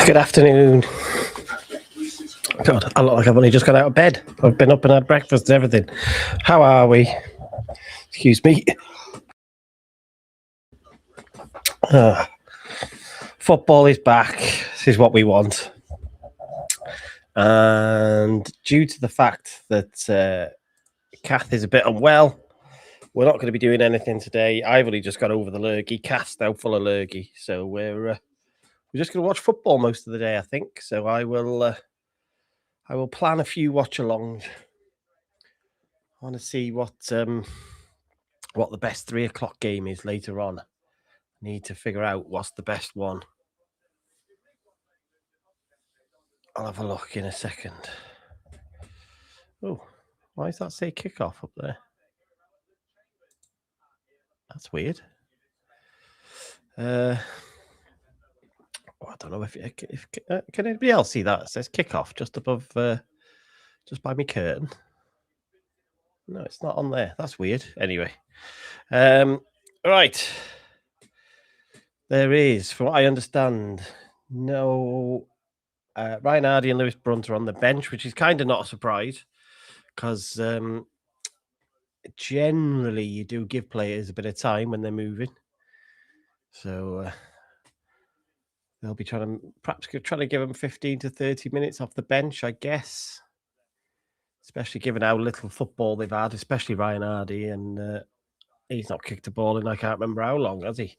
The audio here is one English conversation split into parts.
Good afternoon. God, I look like I've only just got out of bed. I've been up and had breakfast and everything. How are we? Excuse me. Football is back. This is what we want. And due to the fact that Kath is a bit unwell, we're not going to be doing anything today. I've only just got over the lurgy. Kath's now full of lurgy. So we're just going to watch football most of the day, I think. So I will plan a few watch-alongs. I want to see what the best 3 o'clock game is later on. I need to figure out what's the best one. I'll have a look in a second. Oh, why does that say kickoff up there? That's weird. I don't know if can anybody else see that? It says kickoff just above, just by my curtain. No, it's not on there. That's weird. Anyway, right. There is, from what I understand, no Ryan Hardy and Lewis Brunt are on the bench, which is kind of not a surprise because generally you do give players a bit of time when they're moving. So they'll be trying to give them 15 to 30 minutes off the bench, I guess. Especially given how little football they've had, especially Ryan Hardy, and he's not kicked a ball in I can't remember how long, has he?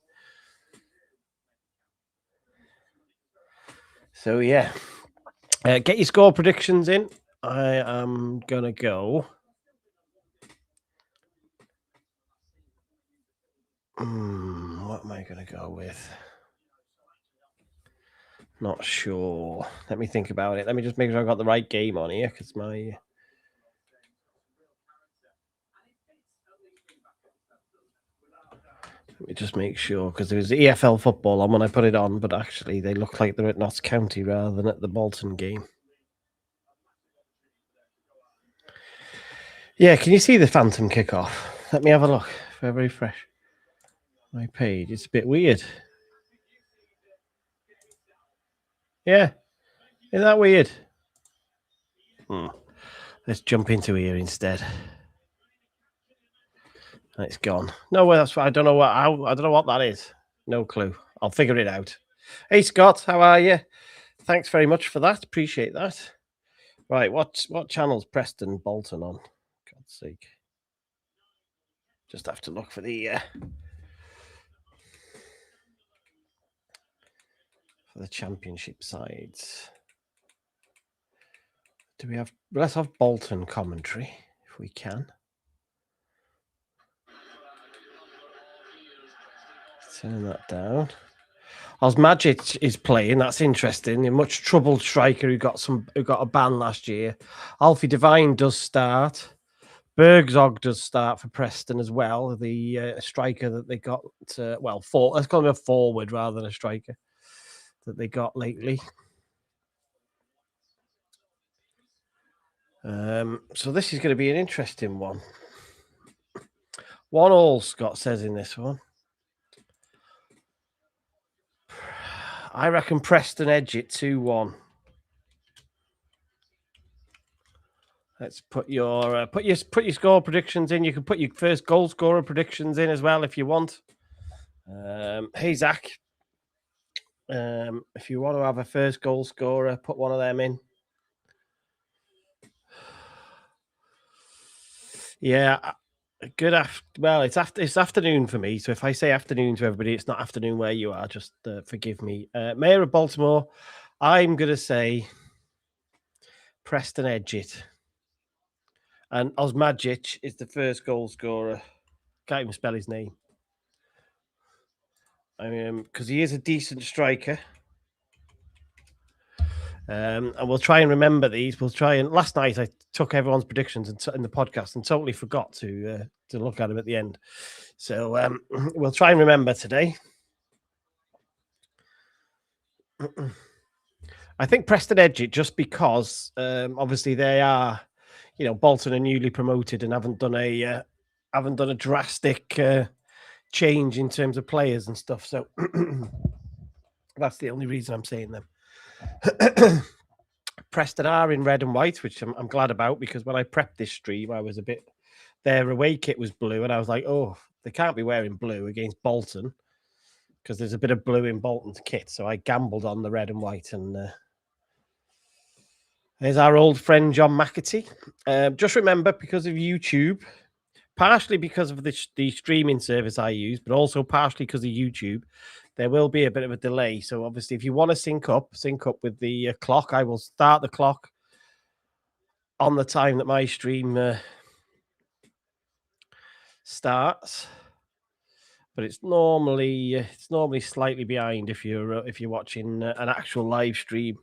So yeah, get your score predictions in. I am gonna go. What am I gonna go with? Not sure. Let me think about it. Let me just make sure I've got the right game on here because my. Let me just make sure because there was EFL football on when I put it on, but actually they look like they're at Notts County rather than at the Bolton game. Yeah, can you see the phantom kickoff? Let me have a look. If I refresh my page, it's a bit weird. Yeah, isn't that weird? Let's jump into here instead. It's gone. No, well, that's I don't know what that is. No clue. I'll figure it out. Hey Scott, how are you? Thanks very much for that. Appreciate that. Right, what channel's Preston Bolton on? God's sake. Just have to look for the championship sides. Do we have? Let's have Bolton commentary if we can. Turn that down. Osmajic is playing. That's interesting. A much troubled striker who got a ban last year. Alfie Devine does start. Bergzog does start for Preston as well. The striker that they got, let's call him a forward rather than a striker that they got lately. So this is going to be an interesting one. 1-1, Scott says in this one. I reckon Preston edge it 2-1. Let's put your score predictions in. You can put your first goal scorer predictions in as well if you want. Hey Zach, if you want to have a first goal scorer, put one of them in. Yeah, good. It's afternoon for me. So if I say afternoon to everybody, it's not afternoon where you are. Just forgive me. Mayor of Baltimore, I'm gonna say Preston edge it. And Osmajic is the first goal scorer. Can't even spell his name. Because he is a decent striker. And we'll try and remember these. Last night I took everyone's predictions in the podcast and totally forgot to look at them at the end. So we'll try and remember today. I think Preston edge it just because obviously they are, Bolton are newly promoted and haven't done a drastic change in terms of players and stuff. So that's the only reason I'm saying them. Preston are in red and white, which I'm glad about, because when I prepped this stream, I was a bit... Their away kit was blue, and I was like, oh, they can't be wearing blue against Bolton, because there's a bit of blue in Bolton's kit. So I gambled on the red and white, and there's our old friend John McAtee. Just remember, because of YouTube, partially because of the streaming service I use, but also partially because of YouTube, there will be a bit of a delay. So obviously, if you want to sync up with the clock. I will start the clock on the time that my stream starts, but it's normally slightly behind if you're watching an actual live stream,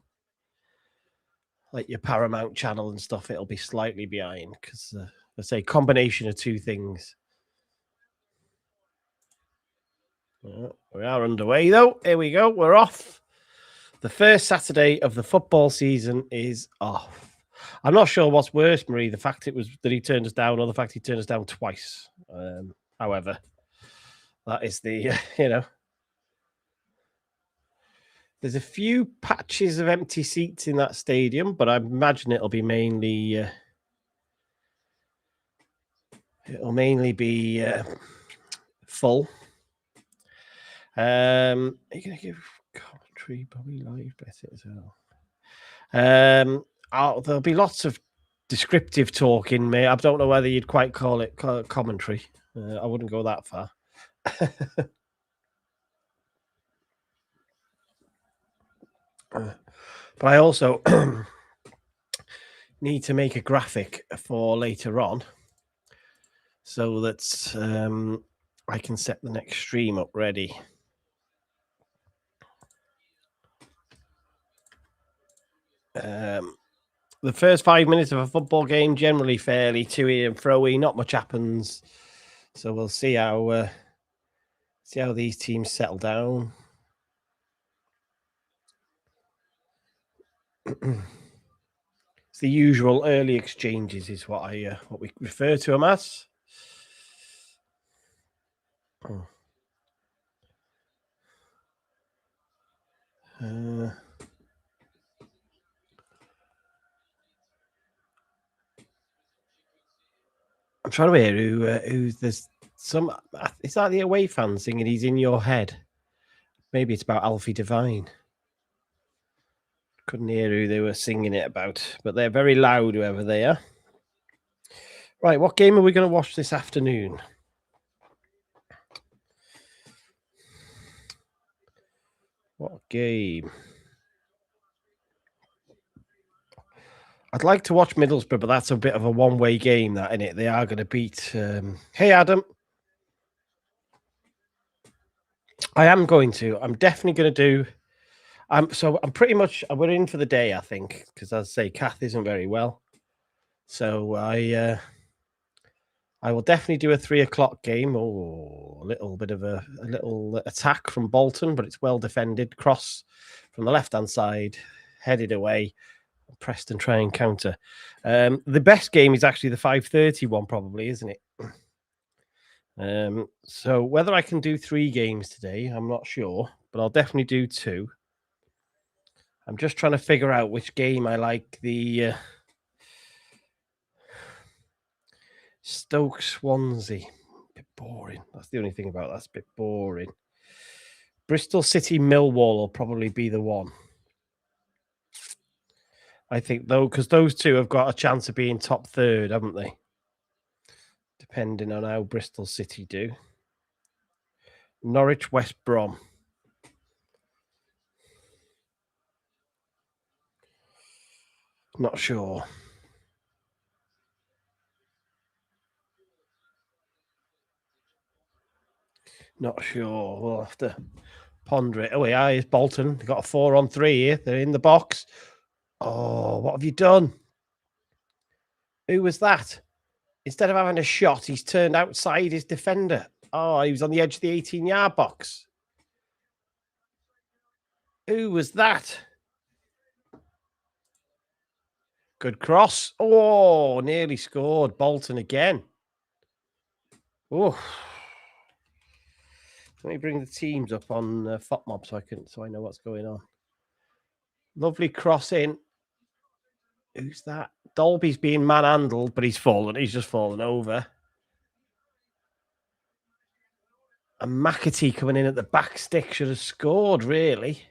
like your Paramount channel and stuff. It'll be slightly behind because let's say combination of two things. We are underway though. Here we go. We're off. The first Saturday of the football season is off. I'm not sure what's worse, Marie, the fact that he turned us down, or the fact he turned us down twice. However, that is the there's a few patches of empty seats in that stadium, but I imagine it'll be mainly full. Are you going to give commentary? Probably live better as well. There'll be lots of descriptive talking, mate. I don't know whether you'd quite call it commentary. I wouldn't go that far. But I also need to make a graphic for later on so that I can set the next stream up ready. The first 5 minutes of a football game generally fairly to-y and fro-y. Not much happens, so we'll see how these teams settle down. It's the usual early exchanges, is what we refer to them as. I'm trying to hear who there's some. Is that the away fan singing "He's in Your Head"? Maybe it's about Alfie Devine. Couldn't hear who they were singing it about, but they're very loud, whoever they are. Right, what game are we going to watch this afternoon? What game? I'd like to watch Middlesbrough, but that's a bit of a one-way game, that, isn't it? They are going to beat... Hey, Adam. I am going to. I'm definitely going to do... So I'm pretty much... We're in for the day, I think, because as I say, Kath isn't very well. So I will definitely do a 3 o'clock game. Oh, a little bit of a little attack from Bolton, but it's well defended. Cross from the left-hand side, headed away. Preston try and counter. The best game is actually the 5:30 one, probably, isn't it? So whether I can do 3 games today, I'm not sure, but I'll definitely do 2. I'm just trying to figure out which game I like. The Stoke Swansea. A bit boring. That's the only thing about that's a bit boring. Bristol City Millwall will probably be the one. I think, though, because those two have got a chance of being top third, haven't they? Depending on how Bristol City do. Norwich, West Brom. Not sure. Not sure. We'll have to ponder it. Oh, yeah, it's Bolton. They've got a 4-on-3 here. They're in the box. Oh, what have you done? Who was that? Instead of having a shot, he's turned outside his defender. Oh, he was on the edge of the 18-yard box. Who was that? Good cross. Oh, nearly scored. Bolton again. Oh. Let me bring the teams up on FOTMob so I know what's going on. Lovely cross in. Who's that? Dolby's being manhandled, but he's fallen. He's just fallen over. And McAtee coming in at the back stick should have scored, really.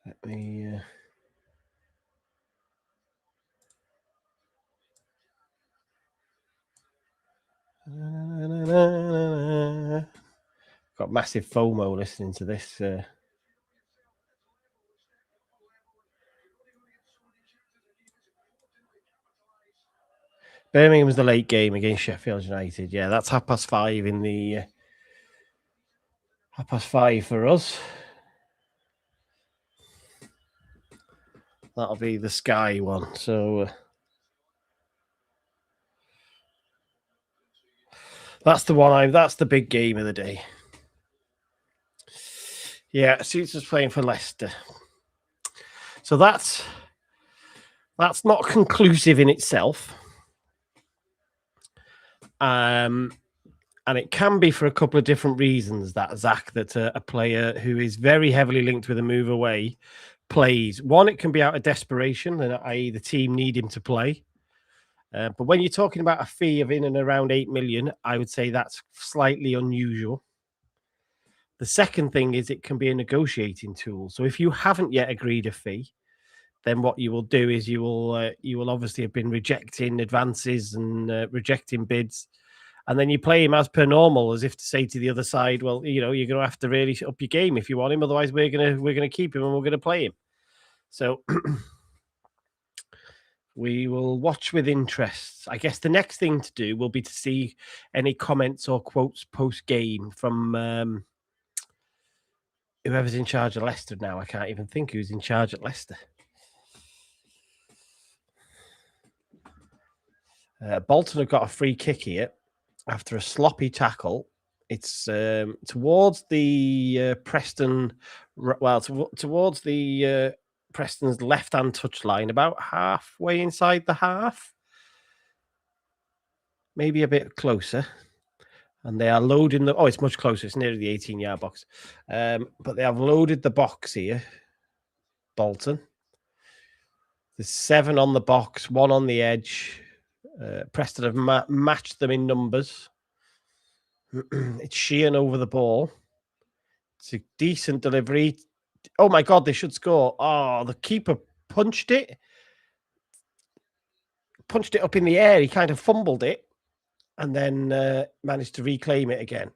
Let me... Got massive FOMO listening to this. Birmingham's the late game against Sheffield United. Yeah, that's 5:30 in the 5:30 for us. That'll be the Sky one. So that's the one. That's the big game of the day. Yeah, Suits is playing for Leicester. So that's not conclusive in itself. And it can be for a couple of different reasons that, Zach, that a player who is very heavily linked with a move away plays. One, it can be out of desperation, i.e. the team need him to play. But when you're talking about a fee of in and around 8 million, I would say that's slightly unusual. The second thing is it can be a negotiating tool. So if you haven't yet agreed a fee, then what you will do is you will obviously have been rejecting advances and rejecting bids. And then you play him as per normal, as if to say to the other side, well, you're going to have to really up your game if you want him. Otherwise, we're going to keep him and we're going to play him. So we will watch with interest. I guess the next thing to do will be to see any comments or quotes post game from whoever's in charge of Leicester now. I can't even think who's in charge at Leicester. Bolton have got a free kick here after a sloppy tackle. It's towards the Preston, towards the Preston's left-hand touchline, about halfway inside the half, maybe a bit closer. And they are loading the... Oh, it's much closer. It's near the 18-yard box. But they have loaded the box here, Bolton. There's 7 on the box, 1 on the edge. Preston have matched them in numbers. It's Sheehan over the ball. It's a decent delivery. Oh, my God, they should score. Oh, the keeper punched it. Punched it up in the air. He kind of fumbled it and then managed to reclaim it again.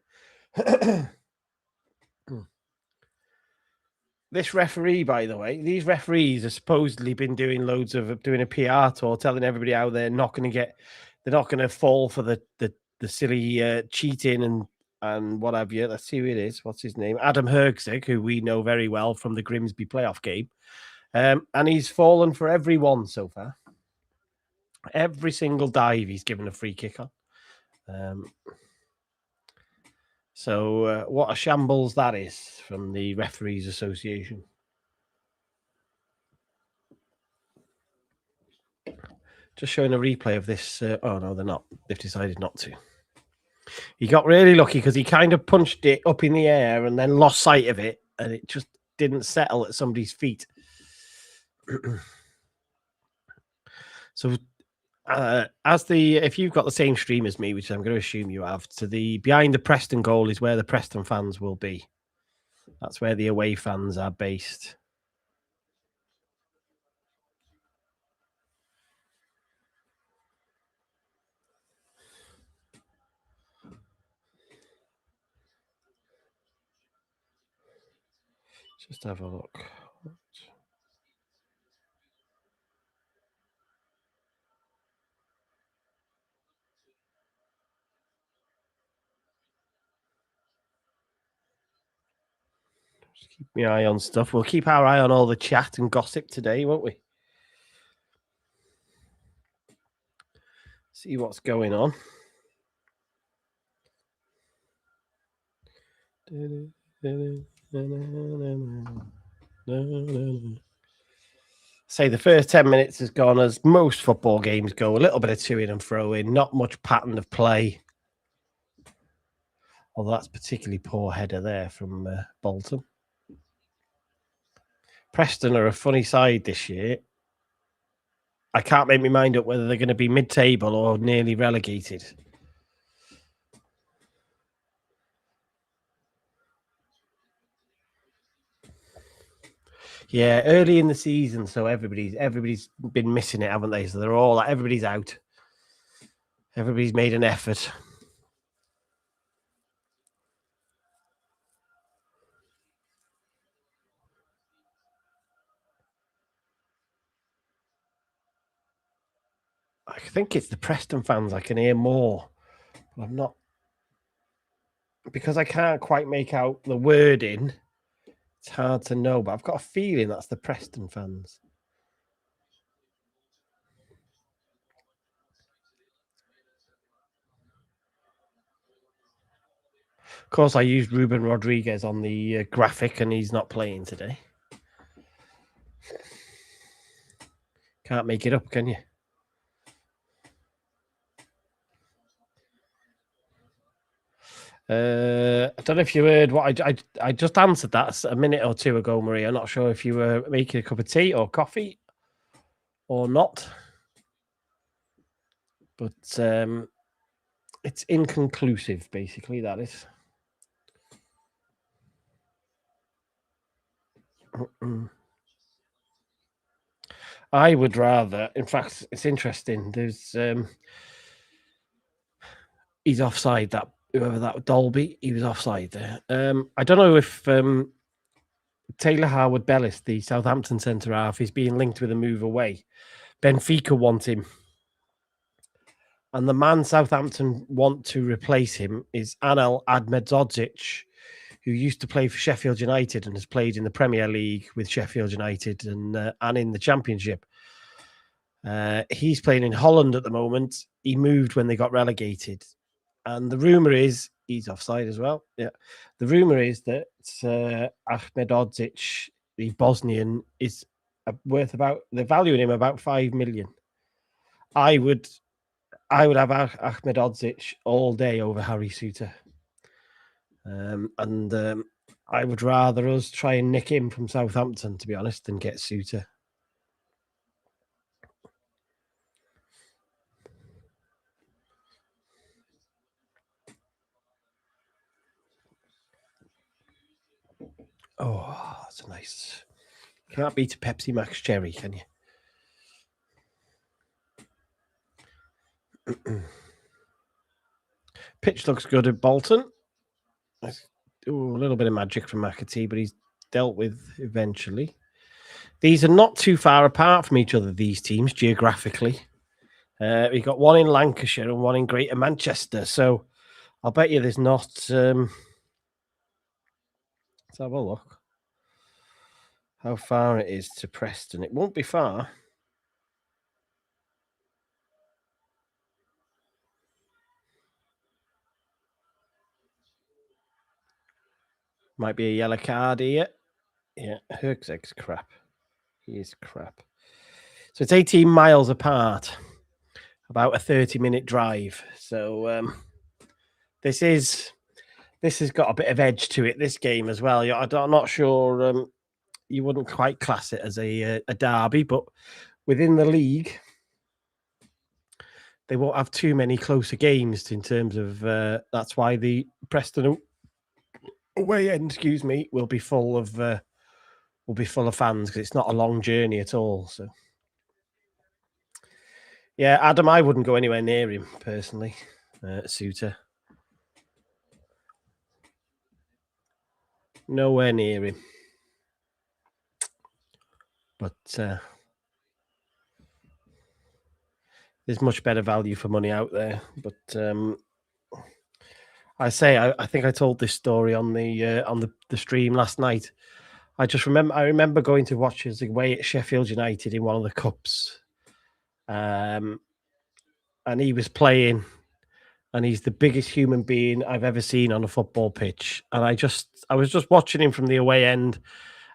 This referee, by the way, these referees have supposedly been doing loads of doing a PR tour, telling everybody how they're not going to fall for the silly cheating and what have you. Let's see who it is. What's his name? Adam Hergsig, who we know very well from the Grimsby playoff game. And he's fallen for every one so far. Every single dive he's given a free kick on. So what a shambles that is from the Referees Association. Just showing a replay of this. Oh, no, they're not. They've decided not to. He got really lucky because he kind of punched it up in the air and then lost sight of it, and it just didn't settle at somebody's feet. So if you've got the same stream as me, which I'm going to assume you have, to the behind the Preston goal is where the Preston fans will be. That's where the away fans are based. Just have a look. Just keep my eye on stuff. We'll keep our eye on all the chat and gossip today, won't we? See what's going on. Say the first 10 minutes has gone as most football games go. A little bit of to in and fro in, not much pattern of play. Although that's particularly poor header there from Bolton. Preston are a funny side this year. I can't make my mind up whether they're going to be mid-table or nearly relegated. Yeah, early in the season, so everybody's been missing it, haven't they? So they're all like, everybody's out. Everybody's made an effort. I think it's the Preston fans I can hear more. But I'm not, because I can't quite make out the wording. It's hard to know, but I've got a feeling that's the Preston fans. Of course, I used Ruben Rodriguez on the graphic, and he's not playing today. Can't make it up, can you? I don't know if you heard what I just answered that a minute or two ago, Marie. I'm not sure if you were making a cup of tea or coffee or not, but it's inconclusive, basically. That is. I would rather. In fact, it's interesting. There's he's offside. That whoever that Dolby, he was offside there. I don't know if Taylor Harwood-Bellis, the Southampton centre half, is being linked with a move away. Benfica want him. And the man Southampton want to replace him is Anel Ahmedzodzic, who used to play for Sheffield United and has played in the Premier League with Sheffield United and in the Championship. He's playing in Holland at the moment. He moved when they got relegated. And the rumour is, he's offside as well. Yeah. The rumour is that Ahmedzodzic, the Bosnian, is worth about, they're valuing him about 5 million. I would have Ahmedzodzic all day over Harry Souttar. I would rather us try and nick him from Southampton, to be honest, than get Souttar. Oh, that's a nice. Can't beat a Pepsi Max Cherry, can you? Pitch looks good at Bolton. A little bit of magic from McAtee, but he's dealt with eventually. These are not too far apart from each other, these teams, geographically. We've got one in Lancashire and one in Greater Manchester. So I'll bet you there's not... let's have a look. How far it is to Preston. It won't be far. Might be a yellow card here. Yeah, Herczeg's crap. He is crap. So it's 18 miles apart. About a 30-minute drive. So this has got a bit of edge to it, this game as well. I'm not sure you wouldn't quite class it as a derby, but within the league, they won't have too many closer games in terms of that's why the Preston away end, will be full of fans because it's not a long journey at all. So yeah, Adam, I wouldn't go anywhere near him personally. Souttar, nowhere near him. But there's much better value for money out there. But I think I told this story on the stream last night. I remember going to watch us away at Sheffield United in one of the cups, and he was playing, and he's the biggest human being I've ever seen on a football pitch. And I was just watching him from the away end,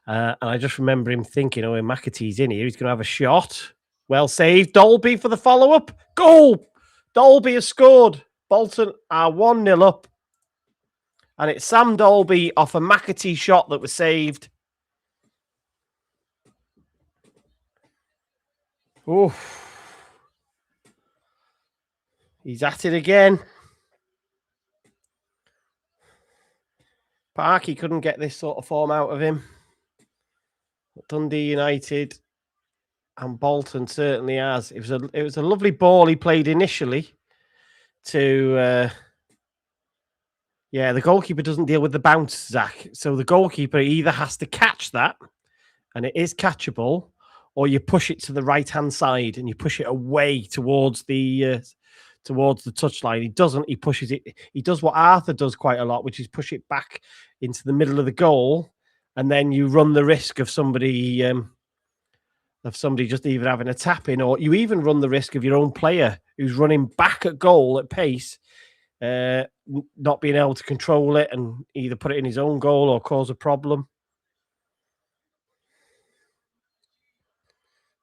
and I just remember him thinking, "Oh, McAtee's in here. He's going to have a shot. Well saved, Dolby for the follow-up goal. Dolby has scored. Bolton are 1-0 up." And it's Sam Dolby off a McAtee shot that was saved. Oof. He's at it again. Parky couldn't get this sort of form out of him. Dundee United and Bolton certainly has. It was a lovely ball he played initially to the goalkeeper doesn't deal with the bounce, Zach. So the goalkeeper either has to catch that, and it is catchable, or you push it to the right-hand side and you push it away towards the touchline. He doesn't. He pushes it. He does what Arthur does quite a lot, which is push it back into the middle of the goal, and then you run the risk of somebody just even having a tap in, or you even run the risk of your own player who's running back at goal at pace, not being able to control it and either put it in his own goal or cause a problem.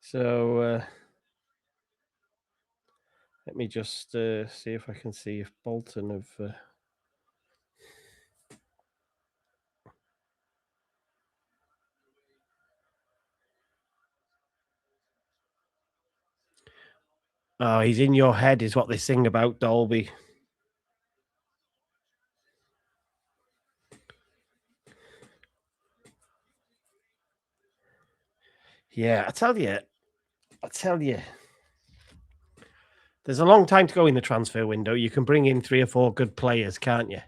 So let me just see if I can see if Bolton have... Oh, he's in your head is what they sing about, Dolby. Yeah, I tell you. There's a long time to go in the transfer window. You can bring in 3 or 4 good players, can't you?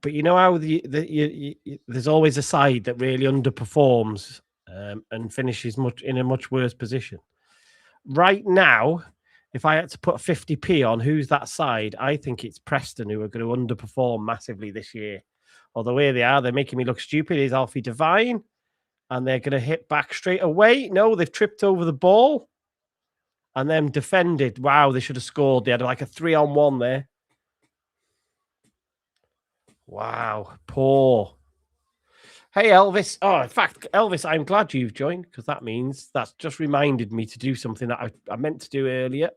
But you know how there's always a side that really underperforms and finishes in a much worse position. Right now, if I had to put 50p on who's that side, I think it's Preston who are going to underperform massively this year. Although here they are, they're making me look stupid. Is Alfie Devine, and they're going to hit back straight away. No, they've tripped over the ball and then defended. Wow, they should have scored. They had like a 3-on-1 there. Wow, poor. Hey, Elvis. Oh, in fact, Elvis, I'm glad you've joined because that means that's just reminded me to do something that I meant to do earlier,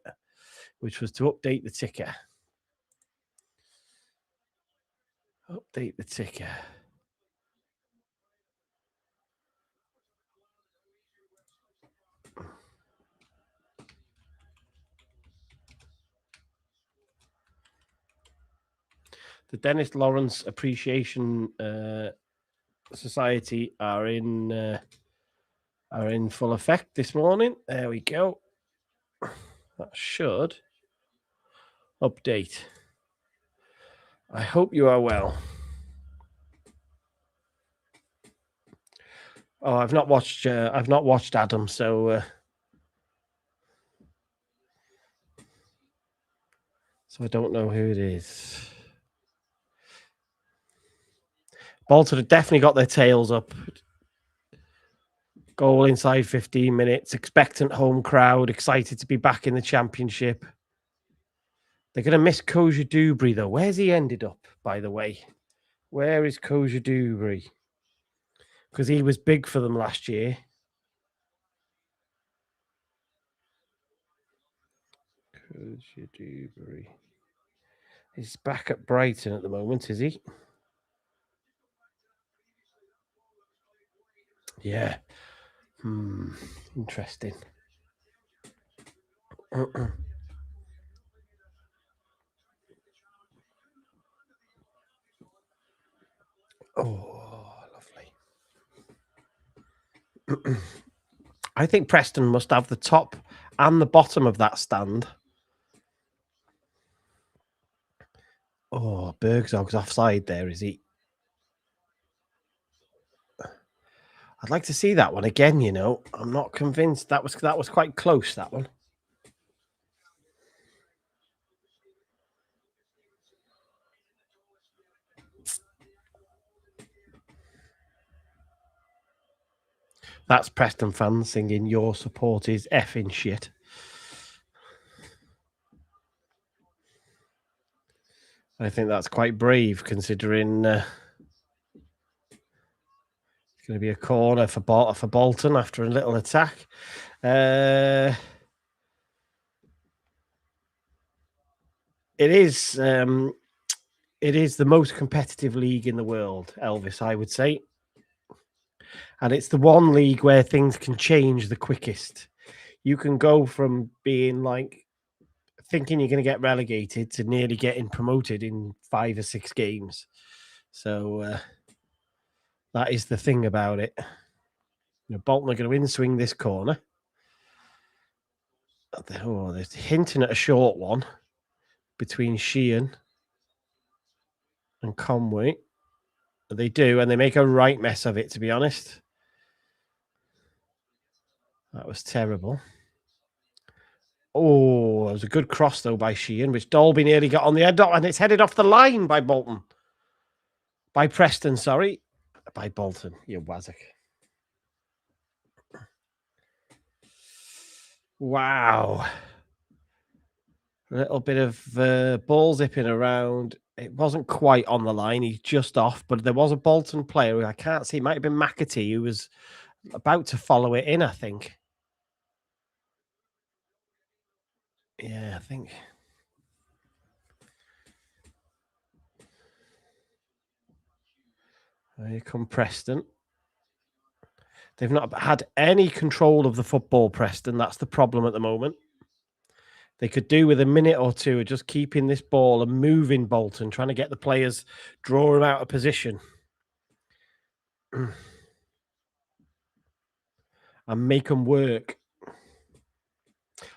which was to update the ticker. Update the ticker. The Dennis Lawrence Appreciation Society are in full effect this morning. There we go. That should update. I hope you are well. Oh, I've not watched Adam, so I don't know who it is. Bolton have definitely got their tails up. Goal inside 15 minutes. Expectant home crowd. Excited to be back in the Championship. They're going to miss Koja Dubry, though. Where's he ended up, by the way? Where is Koja Dubry? Because he was big for them last year. Koja Dubry. He's back at Brighton at the moment, is he? Yeah. Interesting. Oh, lovely. I think Preston must have the top and the bottom of that stand. Oh, Bergzog's offside there, is he? I'd like to see that one again, you know. I'm not convinced. That was quite close, that one. That's Preston fans singing "Your support is effing shit." I think that's quite brave, considering it's going to be a corner for Bolton after a little attack. It is It is the most competitive league in the world, Elvis, I would say. And it's the one league where things can change the quickest. You can go from being like thinking you're going to get relegated to nearly getting promoted in 5 or 6 games. So that is the thing about it. Bolton are going to win swing this corner. Oh, they're hinting at a short one between Sheehan and Conway. They do, and they make a right mess of it, to be honest. That was terrible. Oh, it was a good cross, though, by Sheehan, which Dolby nearly got on the head, and it's headed off the line by Bolton. By Preston, sorry. By Bolton, you wazzock. Wow. A little bit of ball zipping around. It wasn't quite on the line. He's just off, but there was a Bolton player who I can't see. It might have been McAtee who was about to follow it in, I think. Yeah, I think. Here come Preston. They've not had any control of the football, Preston. That's the problem at the moment. They could do with a minute or two of just keeping this ball and moving Bolton, trying to get the players, draw them out of position. And make them work.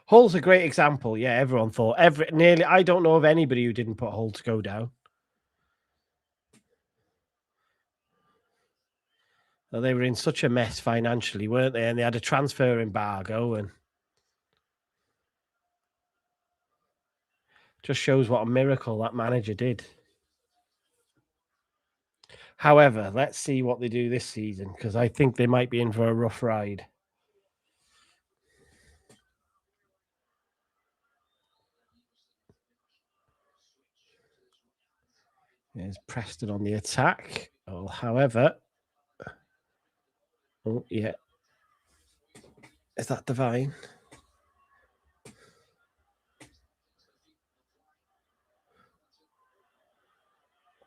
Hull's a great example. Yeah, everyone thought. Nearly, I don't know of anybody who didn't put Hull to go down. So they were in such a mess financially, weren't they? And they had a transfer embargo, and just shows what a miracle that manager did. However, let's see what they do this season, because I think they might be in for a rough ride. There's Preston on the attack. Oh, however, oh yeah, is that Devine?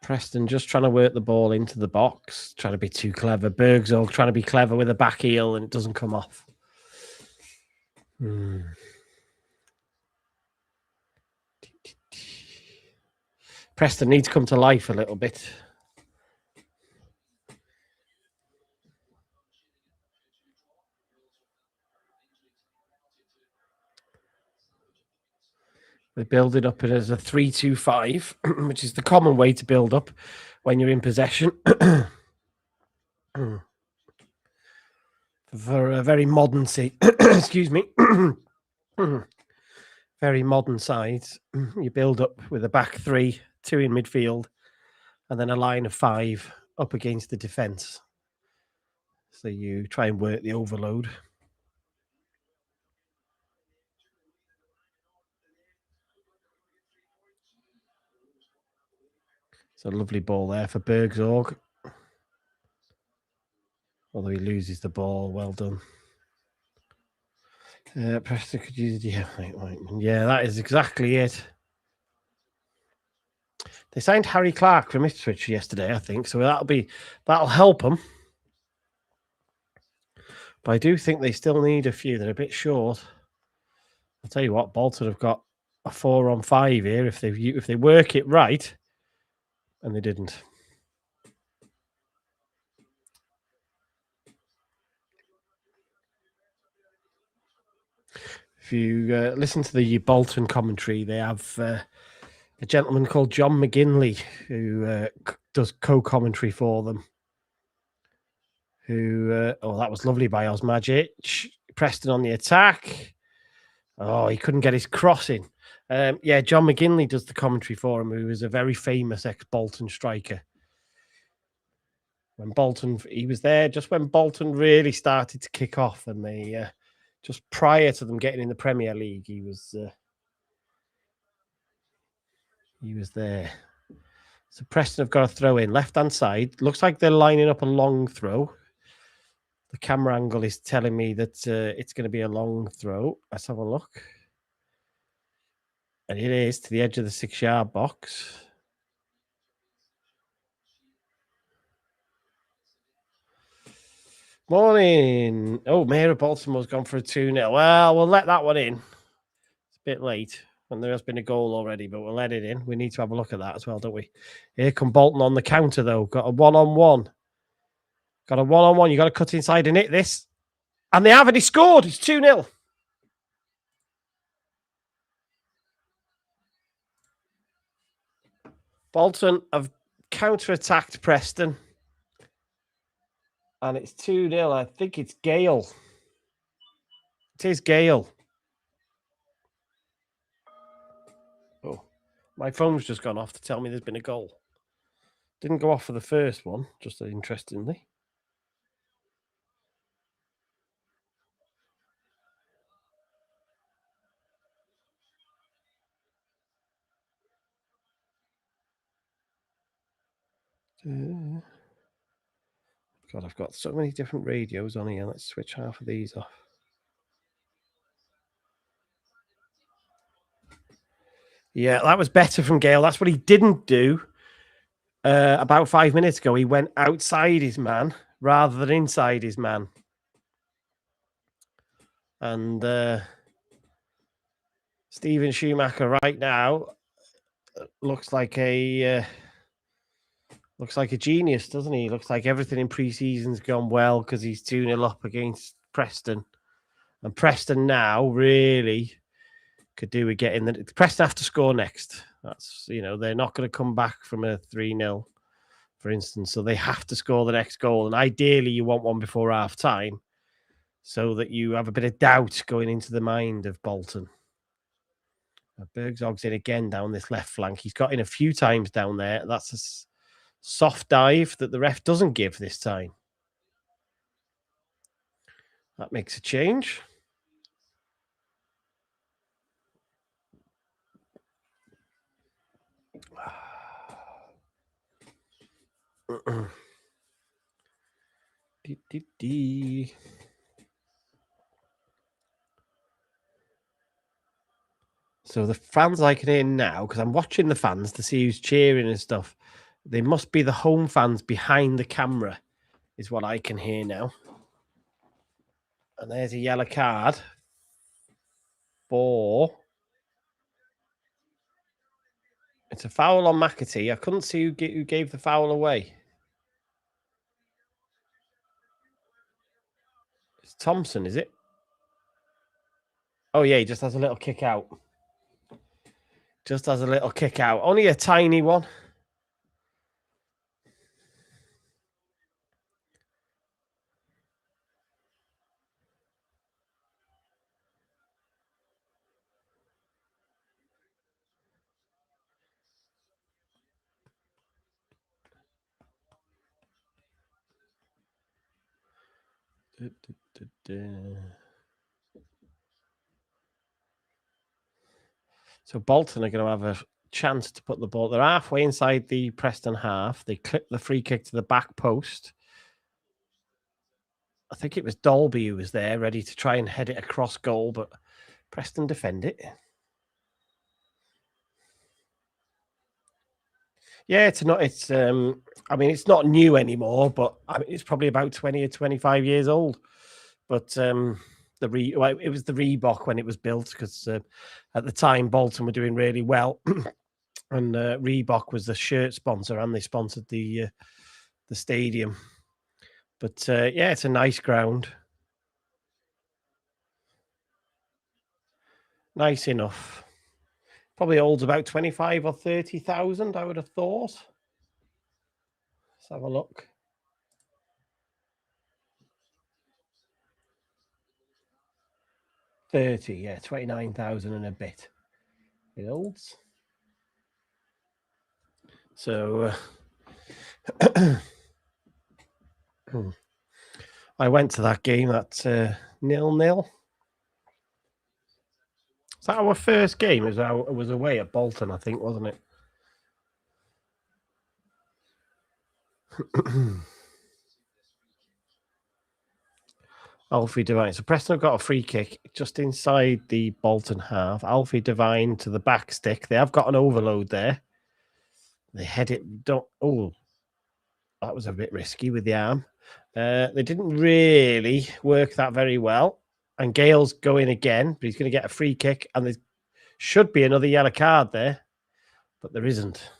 Preston just trying to work the ball into the box, trying to be too clever. Bergzorg trying to be clever with a back heel, and it doesn't come off. Preston needs to come to life a little bit. They build it up as a 3-2-5, which is the common way to build up when you're in possession. For a very modern excuse me. Very modern sides. You build up with a back 3, 2 in midfield, and then a line of 5 up against the defence. So you try and work the overload. It's a lovely ball there for Bergzorg. Although he loses the ball, well done. Preston could use yeah, that is exactly it. They signed Harry Clark from Ipswich yesterday, I think, so that'll help them. But I do think they still need a few. They're a bit short. I'll tell you what, Bolton have got a 4-on-5 here if they work it right, and they didn't. If you listen to the Bolton commentary, they have a gentleman called John McGinley who does co-commentary for them. That was lovely by Osmajic. Preston on the attack. Oh, he couldn't get his cross in. Yeah, John McGinley does the commentary for him, who is a very famous ex-Bolton striker. He was there just when Bolton really started to kick off, and they just prior to them getting in the Premier League, he was there. So Preston have got a throw in left-hand side. Looks like they're lining up a long throw. The camera angle is telling me that it's going to be a long throw. Let's have a look. And it is to the edge of the 6-yard box. Morning. Oh, Mayor of Baltimore's gone for a 2-0. Well, we'll let that one in. It's a bit late, and there has been a goal already, but we'll let it in. We need to have a look at that as well, don't we? Here come Bolton on the counter, though. Got a one-on-one. Got a one-on-one. You got to cut inside and hit this. And they haven't. He scored. It's 2-0. Bolton have counter-attacked Preston. And it's 2-0. I think it's Gale. It is Gale. Oh, my phone's just gone off to tell me there's been a goal. Didn't go off for the first one, just interestingly. God, I've got so many different radios on here. Let's switch half of these off. Yeah, that was better from Gale. That's what he didn't do about 5 minutes ago. He went outside his man rather than inside his man. And Steven Schumacher right now looks like a genius, doesn't he? Looks like everything in pre-season's gone well because he's 2-0 up against Preston. And Preston now really could do with getting the Preston have to score next. That's, they're not going to come back from a 3-0, for instance. So they have to score the next goal. And ideally you want one before half time so that you have a bit of doubt going into the mind of Bolton. Bergzog's in again down this left flank. He's got in a few times down there. That's a soft dive that the ref doesn't give this time. That makes a change. So the fans I can hear now, because I'm watching the fans to see who's cheering and stuff. They must be the home fans behind the camera, is what I can hear now. And there's a yellow card for... It's a foul on McAtee. I couldn't see who gave the foul away. It's Thompson, is it? Oh, yeah, he just has a little kick out. Just has a little kick out. Only a tiny one. So Bolton are going to have a chance to put the ball. They're halfway inside the Preston half. They clip the free kick to the back post. I think it was Dolby who was there, ready to try and head it across goal, but Preston defend it. Yeah, it's not. It's I mean, it's not new anymore, but I mean, it's probably about 20 or 25 years old. But it was the Reebok when it was built because at the time Bolton were doing really well, and Reebok was the shirt sponsor, and they sponsored the stadium. But yeah, it's a nice ground, nice enough. Probably holds about 25 or 30,000, I would have thought. Let's have a look. 30, yeah, 29,000 and a bit. It holds. So I went to that game at 0-0. Is that our first game? It was away at Bolton, I think, wasn't it? Alfie Devine. So Preston have got a free kick just inside the Bolton half. Alfie Devine to the back stick. They have got an overload there. They head it. Oh, that was a bit risky with the arm. They didn't really work that very well. And Gale's going again, but he's going to get a free kick. And there should be another yellow card there, but there isn't.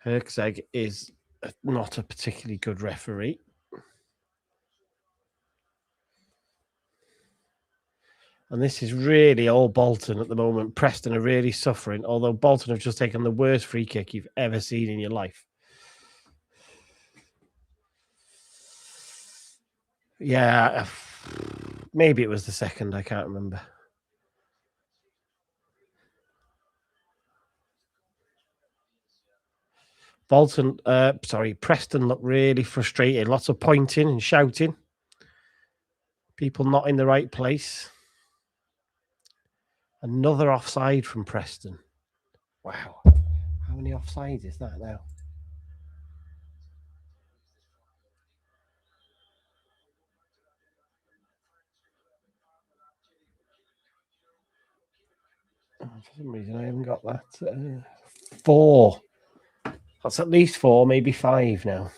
Herczeg is not a particularly good referee. And this is really all Bolton at the moment. Preston are really suffering, although Bolton have just taken the worst free kick you've ever seen in your life. Yeah, maybe it was the second. I can't remember. Preston look really frustrated. Lots of pointing and shouting. People not in the right place. Another offside from Preston. Wow. How many offsides is that now? For some reason, I haven't got that. 4. That's at least 4, maybe 5 now.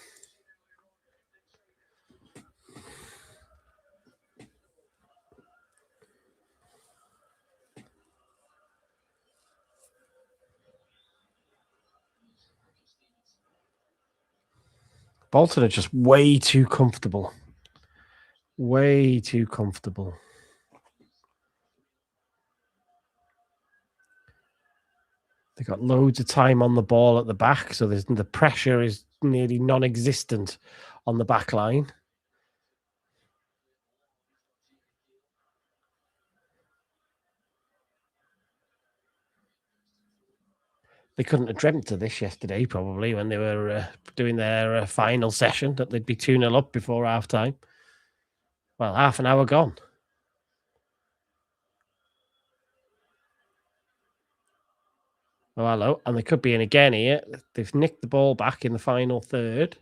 Bolton are just way too comfortable. Way too comfortable. They've got loads of time on the ball at the back, so the pressure is nearly non-existent on the back line. They couldn't have dreamt of this yesterday, probably, when they were doing their final session, that they'd be 2-0 up before half-time. Well, half an hour gone. Oh, hello. And they could be in again here. They've nicked the ball back in the final third.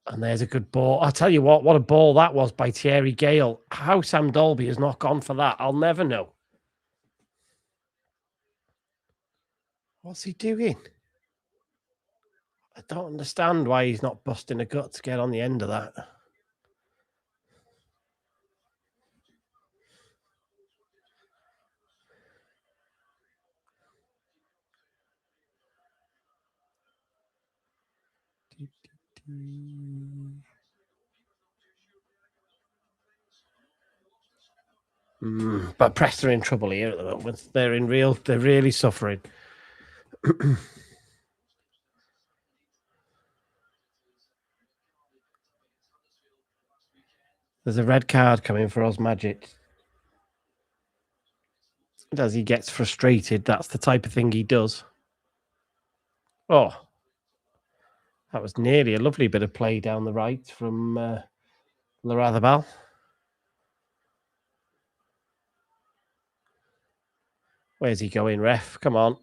And there's a good ball. I'll tell you what a ball that was by Thierry Gale. How Sam Dolby has not gone for that, I'll never know. What's he doing? I don't understand why he's not busting a gut to get on the end of that. But Preston are in trouble here at the moment. They're really suffering. There's a red card coming for Osmajic. As he gets frustrated, that's the type of thing he does. Oh, that was nearly a lovely bit of play down the right from Laradabal. Where's he going, ref? Come on.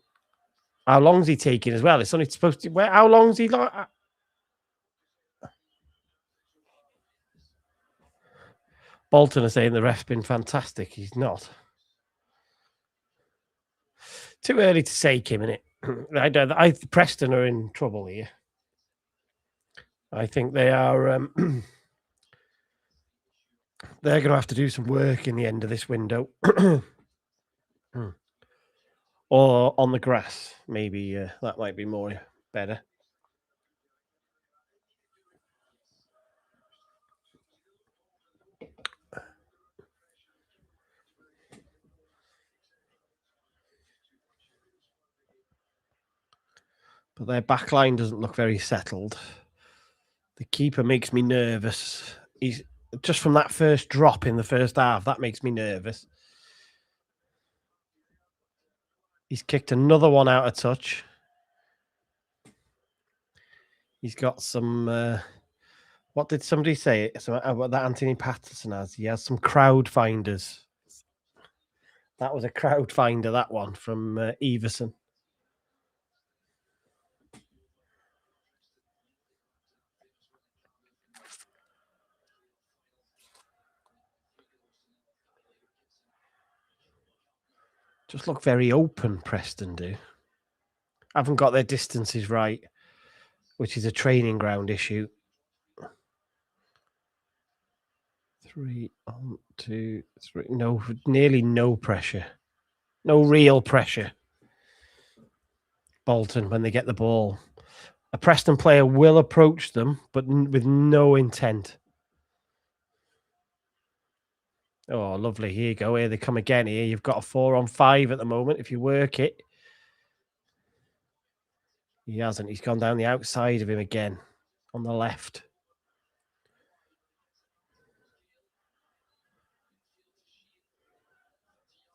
How long's he taking as well? It's only supposed to... How long's he... Bolton are saying the ref's been fantastic. He's not. Too early to say, Kim, innit? Preston are in trouble here. I think they are... they're going to have to do some work in the end of this window. Or on the grass, maybe. That might be more better. But their back line doesn't look very settled. The keeper makes me nervous. He's just from that first drop in the first half, that makes me nervous. He's kicked another one out of touch. He's got some... what did somebody say? What that Anthony Patterson has? He has some crowd finders. That was a crowd finder, that one, from Everson. Just look very open, Preston do. Haven't got their distances right, which is a training ground issue. 3 on 2, 3. No, nearly no pressure. No real pressure. Bolton, when they get the ball. A Preston player will approach them, but with no intent. Oh, lovely. Here you go. Here they come again. Here you've got a 4-on-5 at the moment if you work it. He hasn't. He's gone down the outside of him again on the left.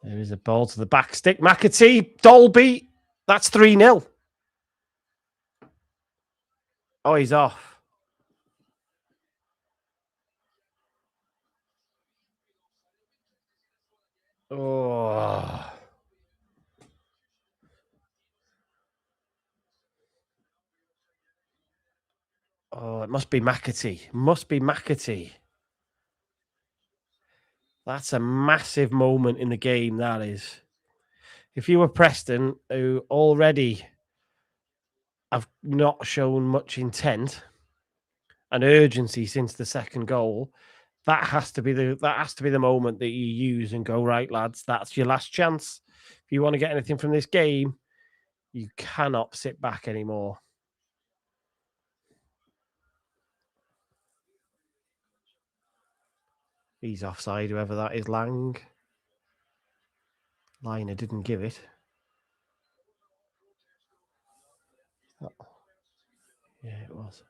There is a ball to the back stick. McAtee, Dolby. That's 3-0. Oh, he's off. Oh. Oh, it must be McAtee. Must be McAtee. That's a massive moment in the game, that is. If you were Preston, who already have not shown much intent and urgency since the second goal, that has to be the moment that you use and go, right, lads, that's your last chance. If you want to get anything from this game, you cannot sit back anymore. He's offside, whoever that is. Lang. Liner didn't give it. Oh. Yeah, it was.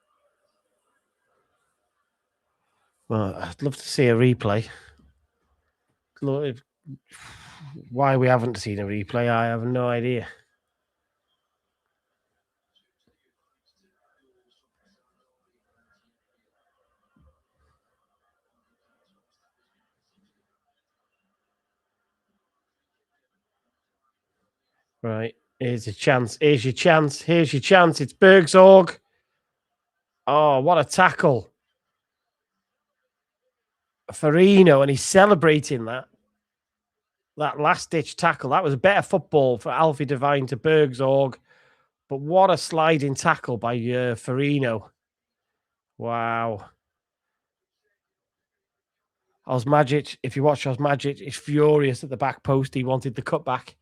Well, I'd love to see a replay. Why we haven't seen a replay, I have no idea. Right, here's a chance. Here's your chance. Here's your chance. It's Bergsorg. Oh, what a tackle. Farino, and he's celebrating that last-ditch tackle. That was a better football for Alfie Devine to Bergsorg. But what a sliding tackle by Farino. Wow. Osmajic, if you watch Osmajic, is furious at the back post. He wanted the cutback.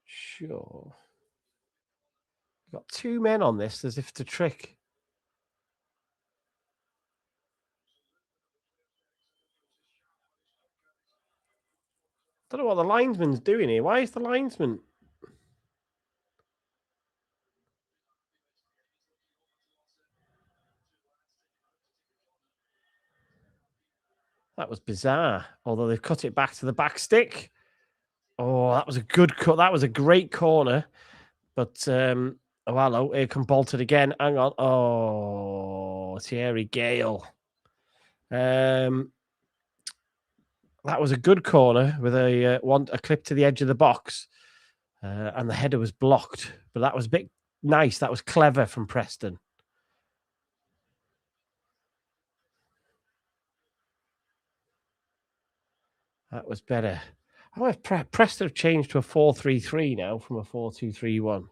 Sure. Got 2 men on this as if to trick. Don't know what the linesman's doing here. Why is the linesman? That was bizarre. Although they've cut it back to the back stick. Oh, that was a good cut. That was a great corner. But oh, hello, here come Bolton again. Hang on. Oh, Thierry Gale. That was a good corner with a clip to the edge of the box, and the header was blocked. But that was a bit nice. That was clever from Preston. That was better. I wonder if Preston have changed to a 4-3-3 now from a 4-2-3-1.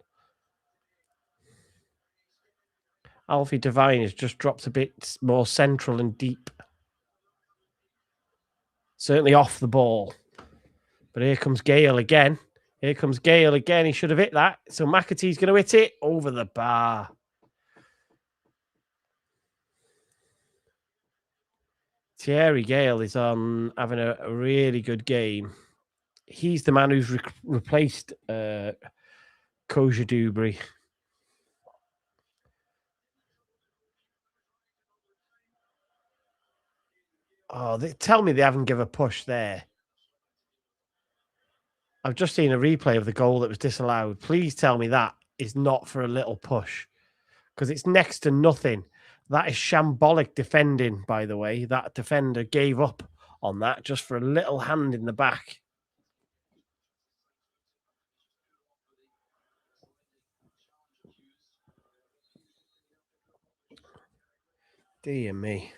Alfie Devine has just dropped a bit more central and deep. Certainly off the ball. But here comes Gale again. Here comes Gale again. He should have hit that. So McAtee's going to hit it over the bar. Thierry Gale is on having a really good game. He's the man who's replaced Koja Dubry. Oh, tell me they haven't given a push there. I've just seen a replay of the goal that was disallowed. Please tell me that is not for a little push, because it's next to nothing. That is shambolic defending, by the way. That defender gave up on that just for a little hand in the back. Dear me.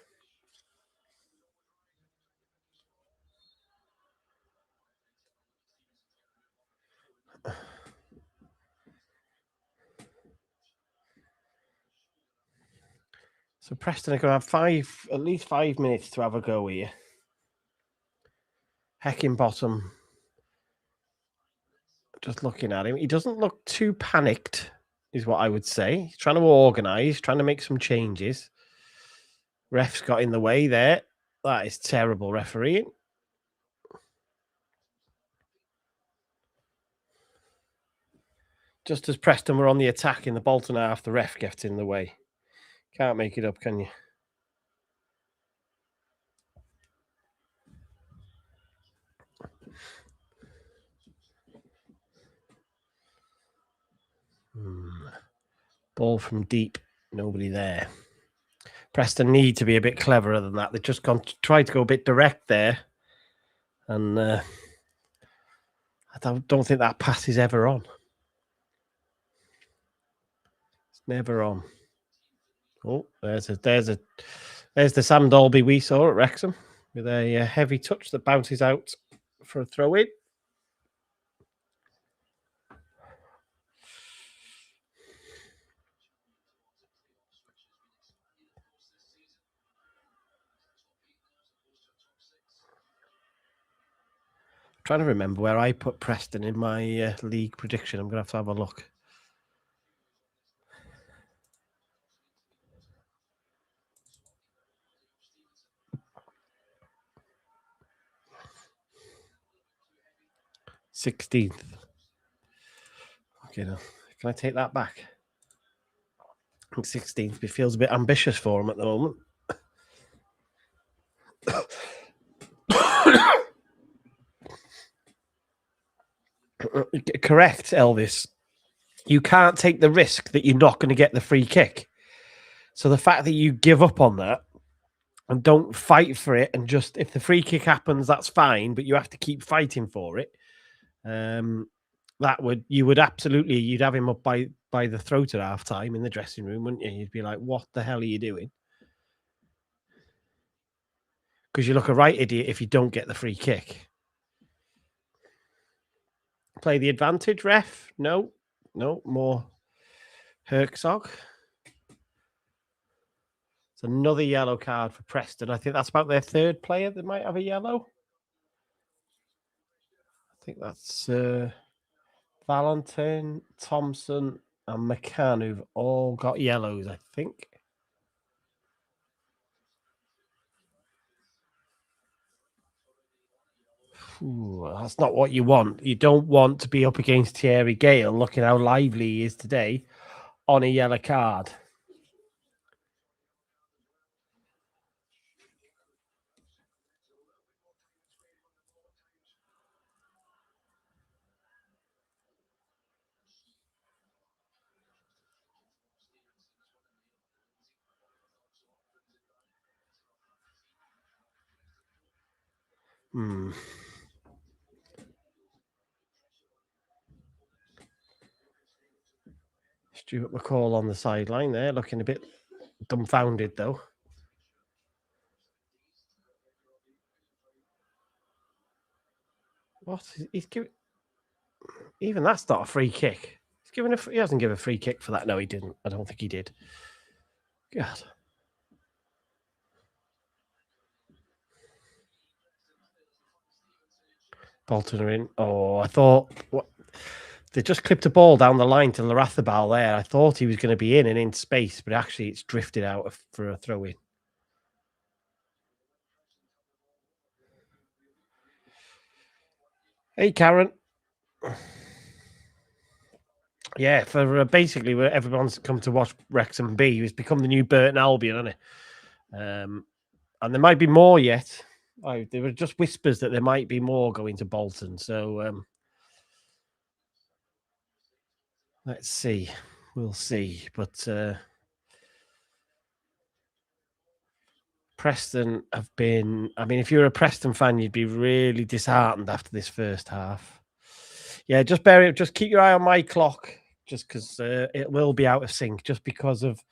So Preston are going to have at least 5 minutes to have a go here. Heckingbottom, just looking at him, he doesn't look too panicked, is what I would say. He's trying to organise, trying to make some changes. Ref's got in the way there. That is terrible refereeing. Just as Preston were on the attack in the Bolton half, the ref gets in the way. Can't make it up, can you? Ball from deep. Nobody there. Preston need to be a bit cleverer than that. They've just tried to go a bit direct there. And I don't think that pass is ever on. It's never on. Oh, there's the Sam Dolby we saw at Wrexham with a heavy touch that bounces out for a throw in. Trying to remember where I put Preston in my league prediction. I'm going to have a look. $16th. Okay, now can I take that back? I think 16th. It feels a bit ambitious for him at the moment. Correct, Elvis. You can't take the risk that you're not going to get the free kick. So the fact that you give up on that and don't fight for it, and just if the free kick happens, that's fine, but you have to keep fighting for it. You'd have him up by the throat at half time in the dressing room, wouldn't you? You'd be like, what the hell are you doing? Because you look a right idiot if you don't get the free kick. Play the advantage, ref? No, more Herzog. It's another yellow card for Preston. I think that's about their third player that might have a yellow. I think that's Valentin, Thompson, and McCann who've all got yellows, I think. Ooh, that's not what you want. You don't want to be up against Thierry Gale, looking how lively he is today, on a yellow card. Stuart McCall on the sideline there, looking a bit dumbfounded, though. What? He's giving... Even that's not a free kick. He hasn't given a free kick for that. No, he didn't. I don't think he did. God. Bolton are in. Oh, I thought... They just clipped a ball down the line to Larathabal there. I thought he was going to be in and in space, but actually it's drifted out for a throw-in. Hey, Karen. Yeah, for basically where everyone's come to watch Wrexham B, he's become the new Burton Albion, hasn't he? And there might be more yet. There were just whispers that there might be more going to Bolton. So let's see. We'll see. But Preston have been... I mean, if you're a Preston fan, you'd be really disheartened after this first half. Yeah, just keep your eye on my clock, just because it will be out of sync, just because of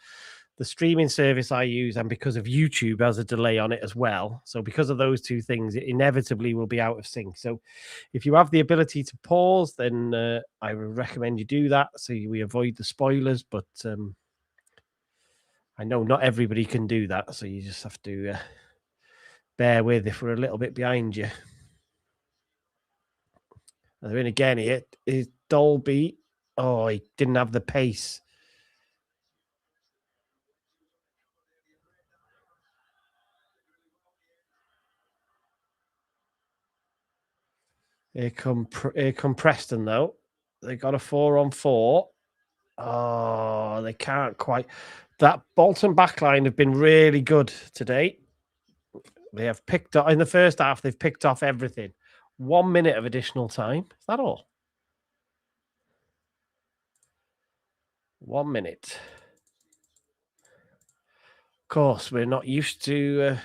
the streaming service I use and because of YouTube has a delay on it as well. So because of those two things, it inevitably will be out of sync. So if you have the ability to pause, then I would recommend you do that so we avoid the spoilers. But I know not everybody can do that, so you just have to bear with if we're a little bit behind you. And then again, it is Dolby. Oh, he didn't have the pace. Here come Preston, though. They got a 4-on-4. Oh, they can't quite. That Bolton backline have been really good today. They have picked up in the first half. They've picked off everything. 1 minute of additional time. Is that all? 1 minute. Of course, we're not used to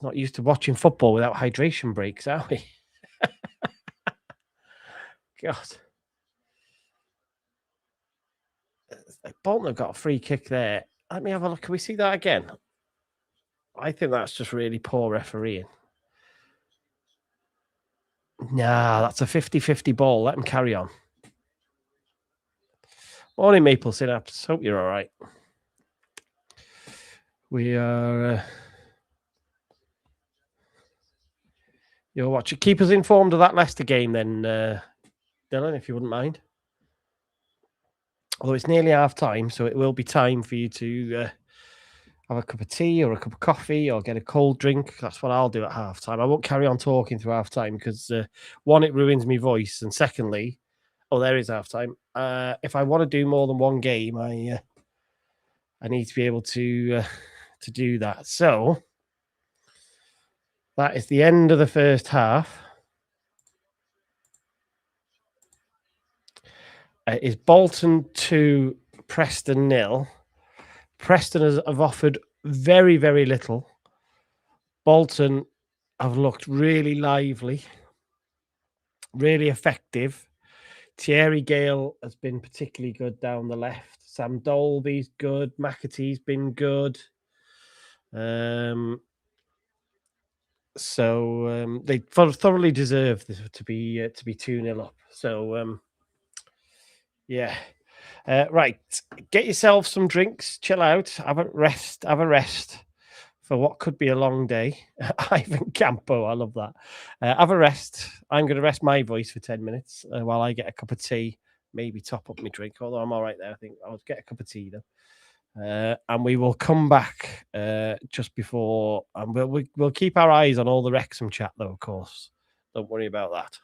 watching football without hydration breaks, are we? God. Bolton have got a free kick there. Let me have a look. Can we see that again? I think that's just really poor refereeing. Nah, that's a 50-50 ball. Let him carry on. Morning, Maple Synapse. Hope you're all right. We are... you're watching. Keep us informed of that Leicester game then, Dylan, if you wouldn't mind. Although it's nearly half time, so it will be time for you to have a cup of tea or a cup of coffee or get a cold drink. That's what I'll do at half time. I won't carry on talking through half time because one, it ruins my voice, and secondly, there is half time. If I want to do more than one game, I need to be able to do that. So that is the end of the first half. Is Bolton 2, Preston 0. Preston have offered very, very little. Bolton have looked really lively, really effective. Thierry Gale has been particularly good down the left. Sam Dolby's good. McAtee's been good. So they thoroughly deserve this to be 2-0 up. So yeah. Right, get yourself some drinks, chill out, have a rest for what could be a long day. Ivan Campo, I love that. Have a rest. I'm going to rest my voice for 10 minutes while I get a cup of tea, maybe top up my drink, although I'm all right there. I think I'll get a cup of tea though. And we will come back just before, and we'll keep our eyes on all the Wrexham chat though, of course. Don't worry about that.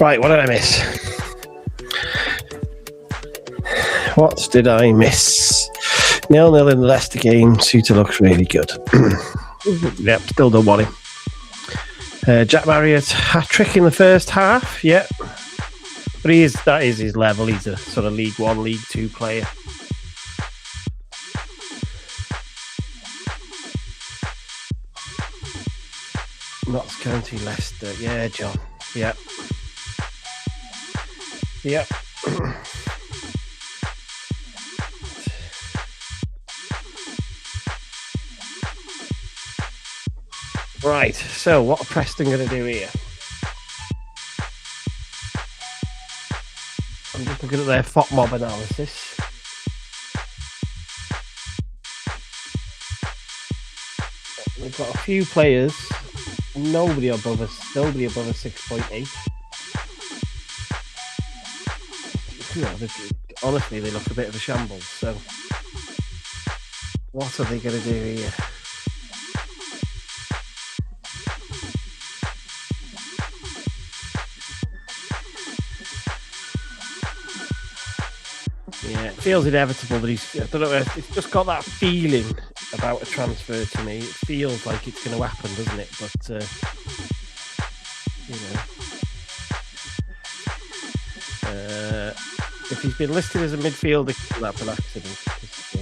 Right, what did I miss? What did I miss? 0-0 in the Leicester game. Suter looks really good. Yep, still don't want him. Jack Marriott's hat-trick in the first half. Yep. But that is his level. He's a sort of League 1, League 2 player. Notts County, Leicester. Yeah, John. Yep. Yep. Right, so what are Preston going to do here? I'm just looking at their FOTMob analysis. They've got a few players, nobody above a 6.8. Honestly, they look a bit of a shambles. So, what are they going to do here? Yeah, it feels inevitable that I don't know, it's just got that feeling about a transfer to me. It feels like it's going to happen, doesn't it? But, if he's been listed as a midfielder, that's an accident.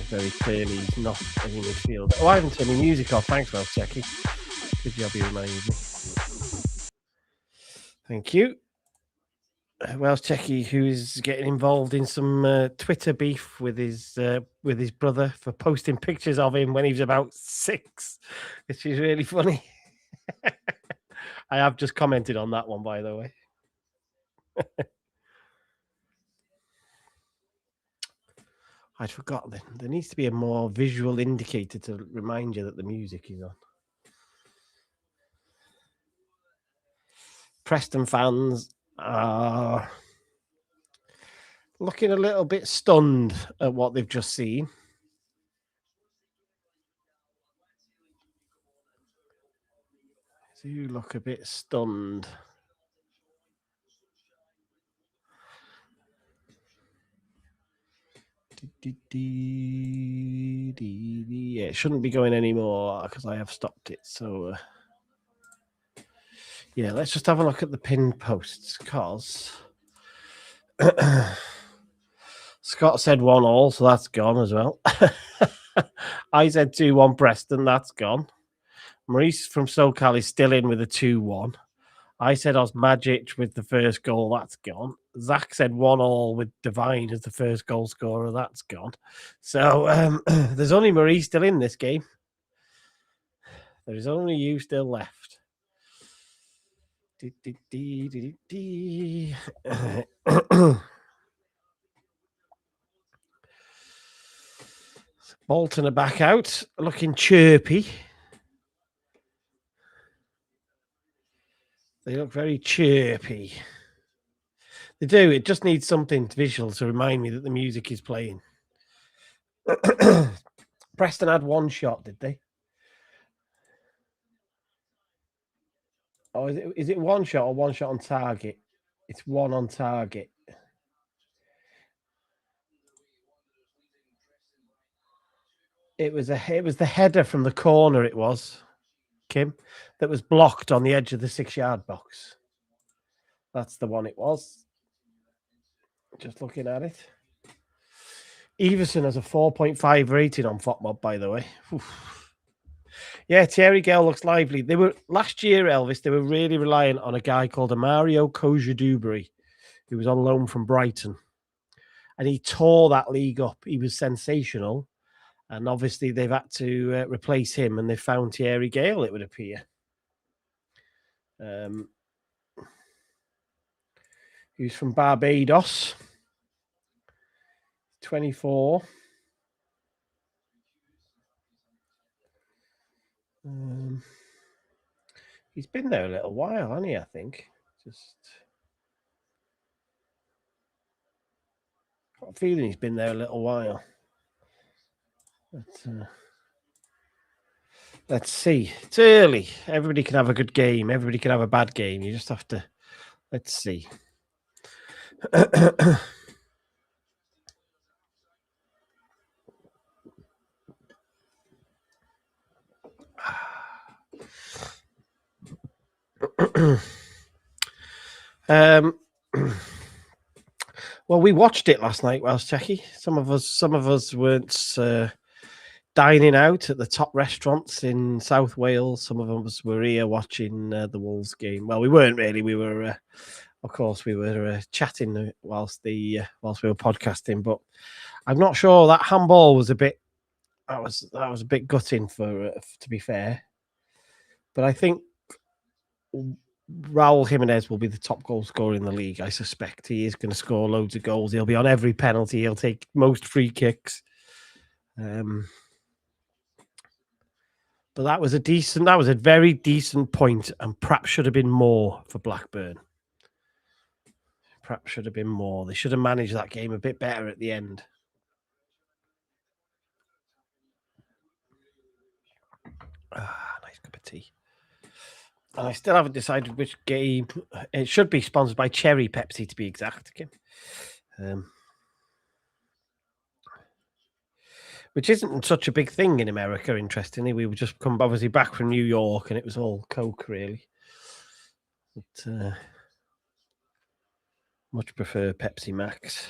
Very clearly he's not a midfielder. Oh, I haven't turned my music off. Thanks, Welsh Checky. Good job you reminded me. Thank you. Welsh Checky, who is getting involved in some Twitter beef with his brother for posting pictures of him when he was about 6, which is really funny. I have just commented on that one, by the way. I'd forgotten. There needs to be a more visual indicator to remind you that the music is on. Preston fans are looking a little bit stunned at what they've just seen. Do look a bit stunned. Yeah, it shouldn't be going anymore because I have stopped it. So, yeah, let's just have a look at the pinned posts because Scott said 1-1, so that's gone as well. I said 2-1 Preston, that's gone. Maurice from SoCal is still in with a 2-1. I said Osmajic with the first goal, that's gone. Zach said 1-1 with Devine as the first goal scorer, that's gone. So there's only Maurice still in this game. There is only you still left. Bolton are back out, looking chirpy. They look very chirpy. They do. It just needs something visual to remind me that the music is playing. Preston had one shot, did they? Oh, is it one shot or one shot on target? It's one on target. It was the header from the corner. It was Kim that was blocked on the edge of the 6-yard box. That's the one it was. Just looking at it. Everson has a 4.5 rating on FOTMob, by the way. Oof. Yeah, Thierry Gale looks lively. They were last year, Elvis. They were really reliant on a guy called Mario Koja-Dubry, who was on loan from Brighton, and he tore that league up. He was sensational, and obviously they've had to replace him, and they found Thierry Gale. It would appear. He's from Barbados. 24. He's been there a little while, hasn't he? I think. Just got a feeling he's been there a little while. But, let's see. It's early. Everybody can have a good game. Everybody can have a bad game. You just have to. Let's see. Well, we watched it last night, Welsh Techie. Some of us weren't dining out at the top restaurants in South Wales. Some of us were here watching the Wolves game. Well, we weren't really. We were, of course, we were chatting whilst we were podcasting. But I'm not sure that handball was a bit. That was a bit gutting to be fair. But I think Raul Jimenez will be the top goal scorer in the league. I suspect he is going to score loads of goals. He'll be on every penalty. He'll take most free kicks. But that was a very decent point, and perhaps should have been more for Blackburn. Perhaps should have been more. They should have managed that game a bit better at the end. Nice cup of tea. And I still haven't decided which game. It should be sponsored by Cherry Pepsi, to be exact. Which isn't such a big thing in America, interestingly. We were just come obviously back from New York, and it was all Coke, really. But, much prefer Pepsi Max.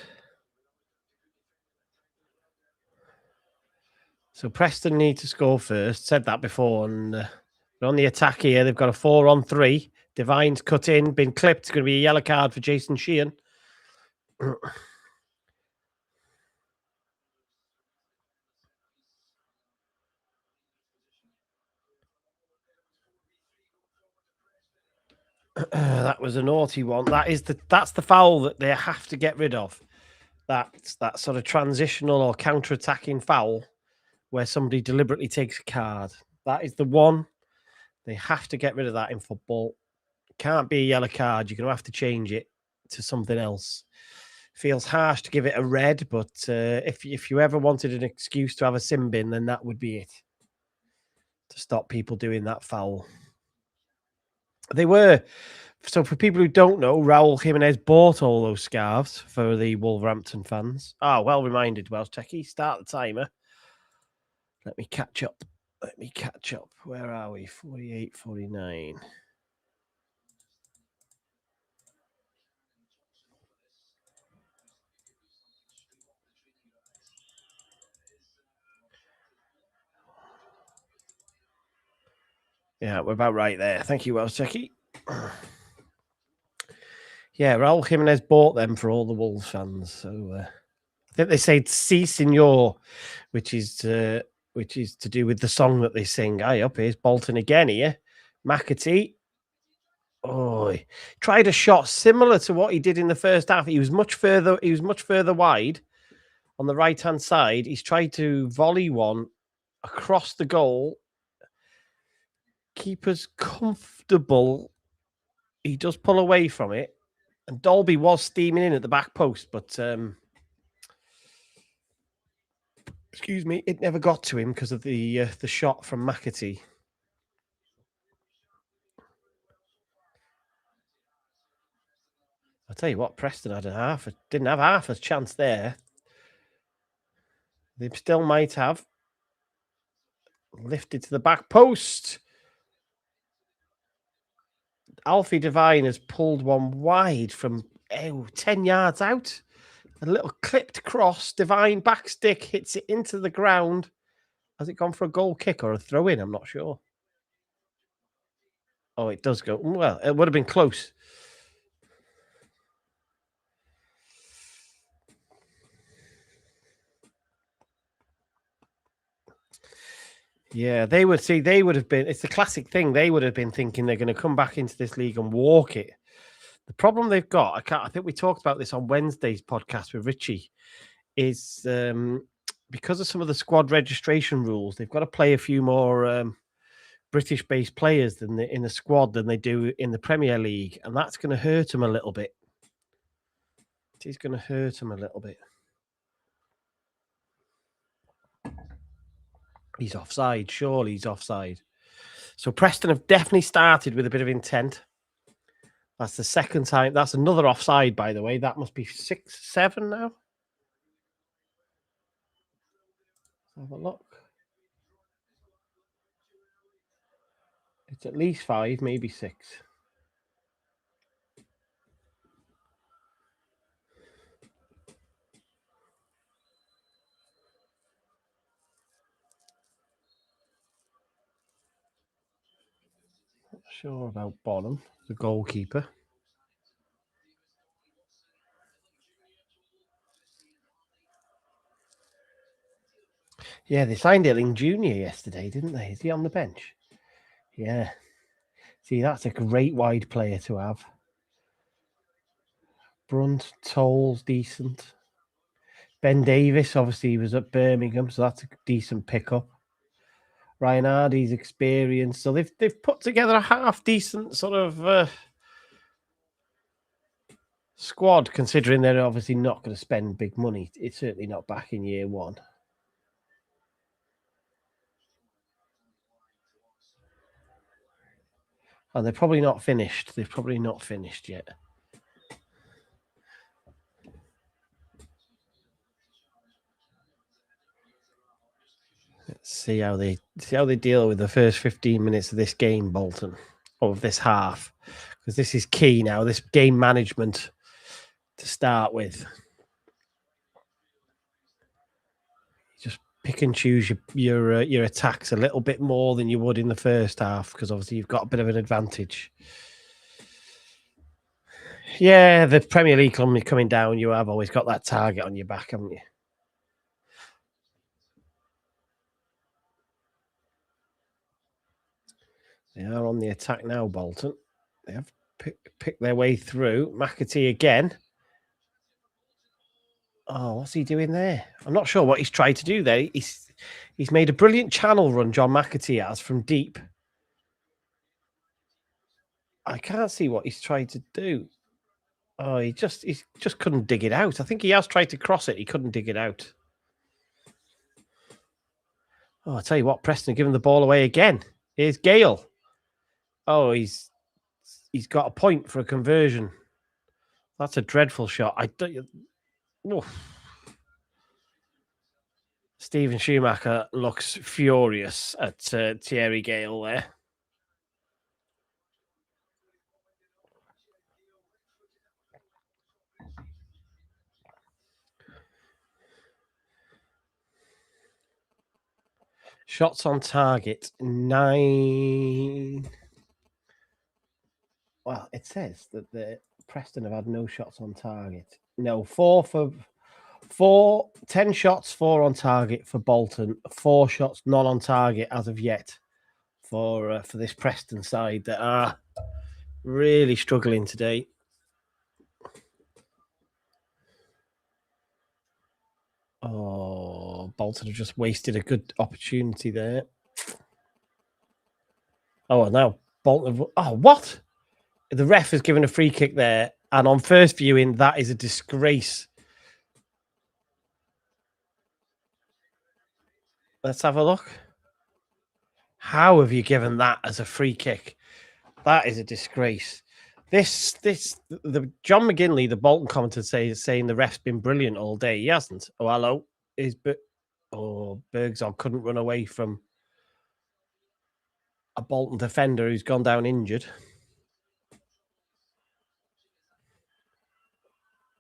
So Preston need to score first. Said that before, and they're on the attack here. They've got a 4-on-3. Divine's cut in, been clipped. It's going to be a yellow card for Jason Sheehan. That was a naughty one. That's the foul that they have to get rid of. That's that sort of transitional or counter-attacking foul where somebody deliberately takes a card. That is the one. They have to get rid of that in football. It can't be a yellow card. You're going to have to change it to something else. Feels harsh to give it a red, but if you ever wanted an excuse to have a sin bin, then that would be it. To stop people doing that foul. They were. So for people who don't know, Raul Jimenez bought all those scarves for the Wolverhampton fans. Well reminded, Welsh Techie. Start the timer. Let me catch up. Where are we? 48, 49. Yeah, we're about right there. Thank you, Welsh Techie. Yeah, Raul Jimenez bought them for all the Wolves fans. So I think they say "Si, Senor," which is to do with the song that they sing. Up here's Bolton again here. McAtee. Tried a shot similar to what he did in the first half. He was much further wide on the right-hand side. He's tried to volley one across the goal. Keeper's comfortable. He does pull away from it. And Dolby was steaming in at the back post, but excuse me, it never got to him because of the shot from McAtee. I'll tell you what, Preston didn't have half a chance there. They still might have. Lifted to the back post. Alfie Devine has pulled one wide from 10 yards out. A little clipped cross. Devine back stick hits it into the ground. Has it gone for a goal kick or a throw in? I'm not sure. Oh, it does go. Well, it would have been close. Yeah, they would have been. It's the classic thing. They would have been thinking they're going to come back into this league and walk it. The problem they've got, I think we talked about this on Wednesday's podcast with Richie, is because of some of the squad registration rules, they've got to play a few more British-based players in the squad than they do in the Premier League, and that's going to hurt them a little bit. It is going to hurt them a little bit. He's offside. Surely he's offside. So Preston have definitely started with a bit of intent. That's the second time. That's another offside, by the way. That must be 6-7 now. Let's have a look. It's at least 5, maybe 6. Not sure about Bonham, the goalkeeper. Yeah, they signed Illing Jr. yesterday, didn't they? Is he on the bench? Yeah. See, that's a great wide player to have. Brunt, Tolls, decent. Ben Davis, obviously, he was at Birmingham, so that's a decent pickup. Ryan Hardy's experience. So they've put together a half decent sort of squad, considering they're obviously not going to spend big money. It's certainly not back in year one. And they're probably not finished. They've probably not finished yet. Let's see how they deal with the first 15 minutes of this game, Bolton, of this half, because this is key now. This game management to start with. Just pick and choose your attacks a little bit more than you would in the first half, because obviously you've got a bit of an advantage. Yeah, the Premier League coming down, you have always got that target on your back, haven't you? They are on the attack now, Bolton. They have picked their way through. McAtee again. Oh, what's he doing there? I'm not sure what he's tried to do there. He's made a brilliant channel run, John McAtee has, from deep. I can't see what he's tried to do. Oh, he just couldn't dig it out. I think he has tried to cross it. He couldn't dig it out. Oh, I tell you what, Preston are giving the ball away again. Here's Gale. Oh, he's got a point for a conversion. That's a dreadful shot. I don't. Oh. Stephen Schumacher looks furious at Thierry Gale there. Shots on target, 9. Well, it says that the Preston have had no shots on target. No, 10 shots, 4 on target for Bolton. 4 shots, none on target as of yet for this Preston side that are really struggling today. Oh, Bolton have just wasted a good opportunity there. Oh, now Bolton. Oh, what? The ref has given a free kick there, and on first viewing, that is a disgrace. Let's have a look. How have you given that as a free kick? That is a disgrace. The John McGinley, the Bolton commentator, is saying the ref's been brilliant all day. He hasn't. Oh, hello. Bergzog couldn't run away from a Bolton defender who's gone down injured.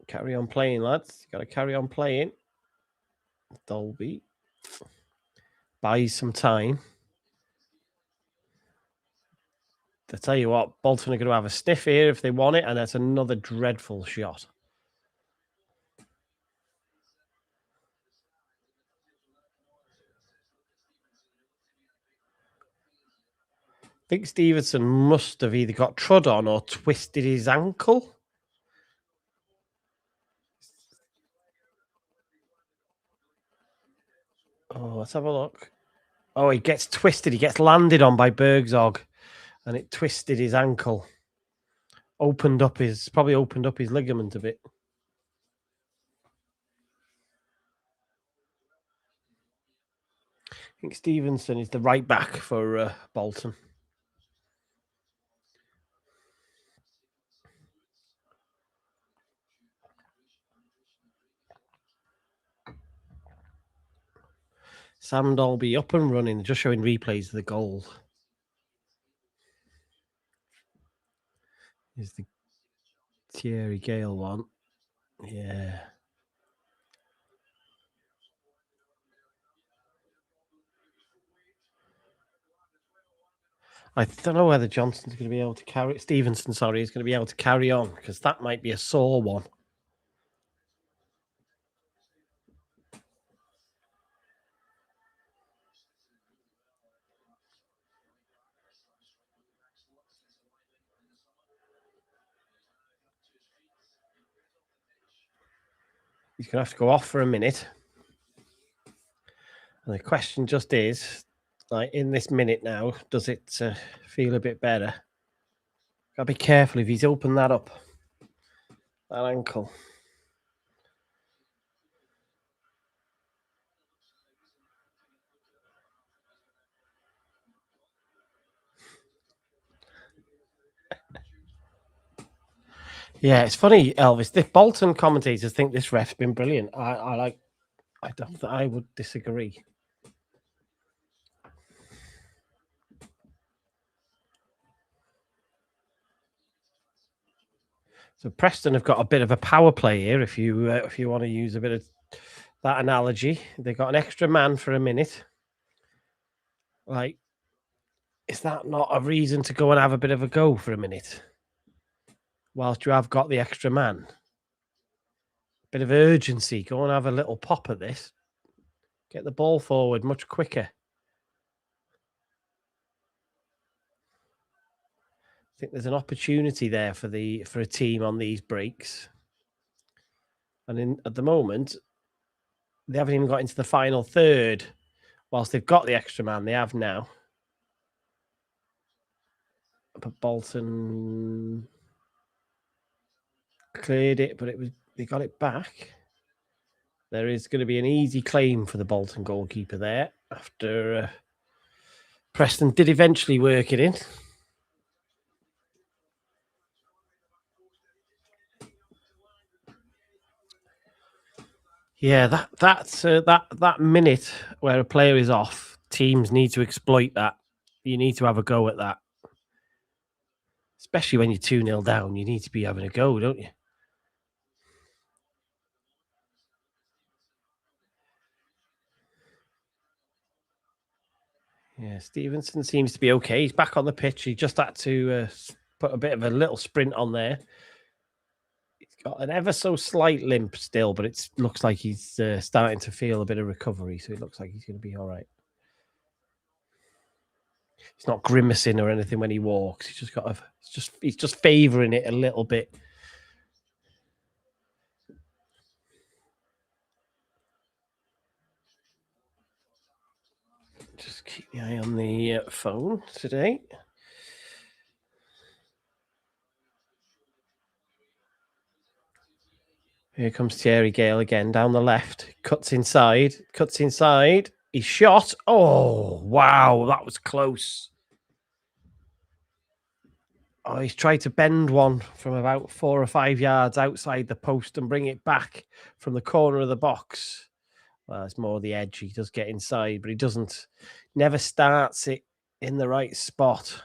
Carry on playing, lads. Got to carry on playing. Dolby buys some time. I tell you what, Bolton are going to have a sniff here if they want it, and that's another dreadful shot. I think Stevenson must have either got trod on or twisted his ankle. Oh, let's have a look. Oh, he gets twisted. He gets landed on by Bergzog, and it twisted his ankle. Probably opened up his ligament a bit. I think Stevenson is the right back for Bolton. Sam Dolby up and running, just showing replays of the goal. Is the Thierry Gale one. Yeah. I don't know whether Johnson's going to be able to carry... Stevenson, sorry, is going to be able to carry on, because that might be a sore one. He's going to have to go off for a minute. And the question just is, like, in this minute now, does it feel a bit better? Got to be careful if he's opened that up, that ankle. Yeah, it's funny, Elvis. The Bolton commentators think this ref's been brilliant. I would disagree. So Preston have got a bit of a power play here. If you want to use a bit of that analogy, they got an extra man for a minute. Like, is that not a reason to go and have a bit of a go for a minute, whilst you have got the extra man? Bit of urgency. Go and have a little pop at this. Get the ball forward much quicker. I think there's an opportunity there for a team on these breaks. And at the moment, they haven't even got into the final third. Whilst they've got the extra man, they have now. But Bolton cleared it, but they got it back. There is going to be an easy claim for the Bolton goalkeeper there after Preston did eventually work it in. Yeah, that minute where a player is off, teams need to exploit that. You need to have a go at that. Especially when you're 2-0 down, you need to be having a go, don't you? Yeah, Stevenson seems to be okay. He's back on the pitch. He just had to put a bit of a little sprint on there. He's got an ever so slight limp still, but it looks like he's starting to feel a bit of recovery. So it looks like he's going to be all right. He's not grimacing or anything when he walks. He's just favouring it a little bit. Just keep the eye on the phone today. Here comes Thierry Gale again down the left. Cuts inside. He's shot. Oh, wow. That was close. Oh, he's tried to bend one from about 4 or 5 yards outside the post and bring it back from the corner of the box. Well, it's more the edge. He does get inside, but he never starts it in the right spot.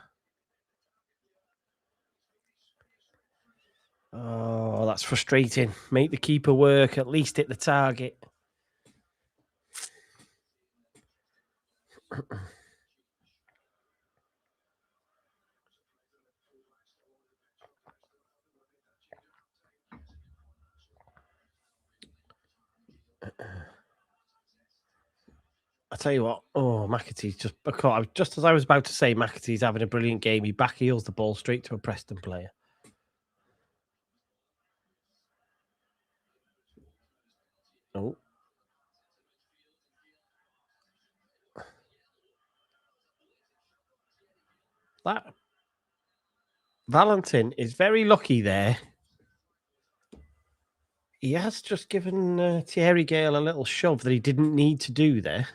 Oh, that's frustrating. Make the keeper work, at least hit the target. I tell you what, McAtee's just as I was about to say, McAtee's having a brilliant game. He backheels the ball straight to a Preston player. Oh. That Valentin is very lucky there. He has just given Thierry Gale a little shove that he didn't need to do there.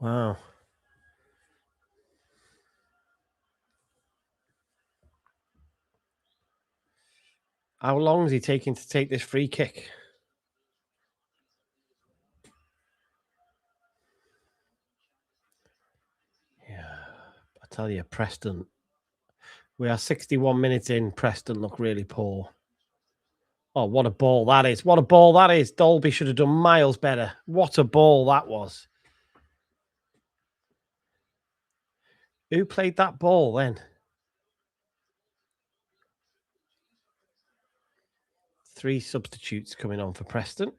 Wow. How long is he taking to take this free kick? Yeah, I tell you, Preston. We are 61 minutes in. Preston look really poor. Oh, what a ball that is. What a ball that is. Dolby should have done miles better. What a ball that was. Who played that ball then? 3 substitutes coming on for Preston.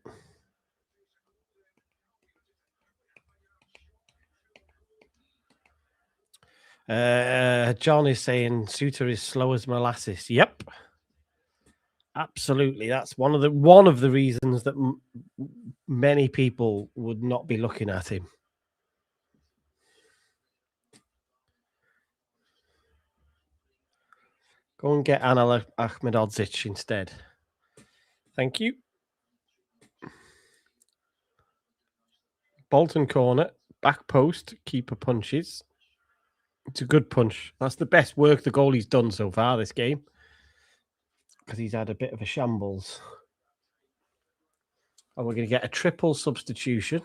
John is saying Suter is slow as molasses. Yep. Absolutely. That's one of the reasons that many people would not be looking at him. Go and get Anil Ahmedodzic instead. Thank you. Bolton corner, back post, keeper punches. It's a good punch. That's the best work the goalie's done so far this game, because he's had a bit of a shambles. And we're going to get a triple substitution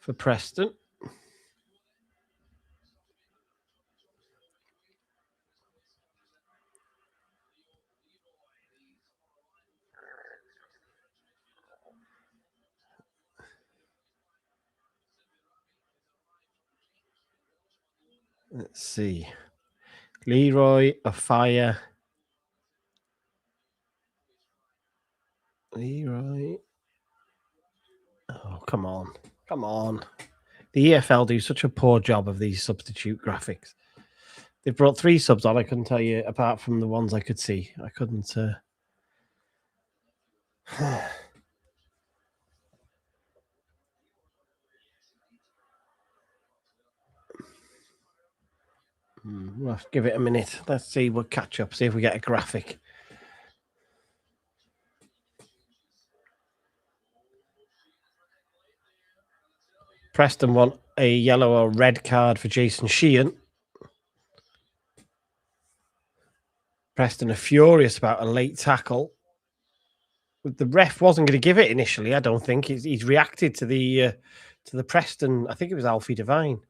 for Preston. Let's see. Leroy, Afire. Leroy. Oh, come on. Come on. The EFL do such a poor job of these substitute graphics. They've brought 3 subs on. I couldn't tell you, apart from the ones I could see. I couldn't... We'll have to give it a minute. Let's see. We'll catch up. See if we get a graphic. Preston want a yellow or red card for Jason Sheehan. Preston are furious about a late tackle. The ref wasn't going to give it initially. I don't think he's reacted to the Preston. I think it was Alfie Devine.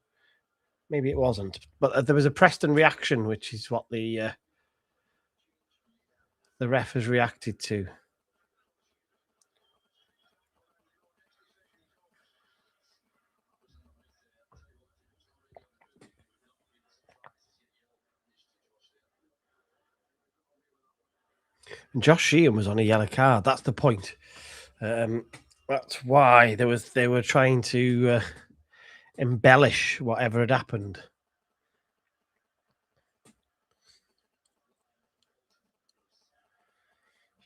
Maybe it wasn't, but there was a Preston reaction, which is what the ref has reacted to. And Josh Sheehan was on a yellow card. That's the point. That's why they were trying to embellish whatever had happened.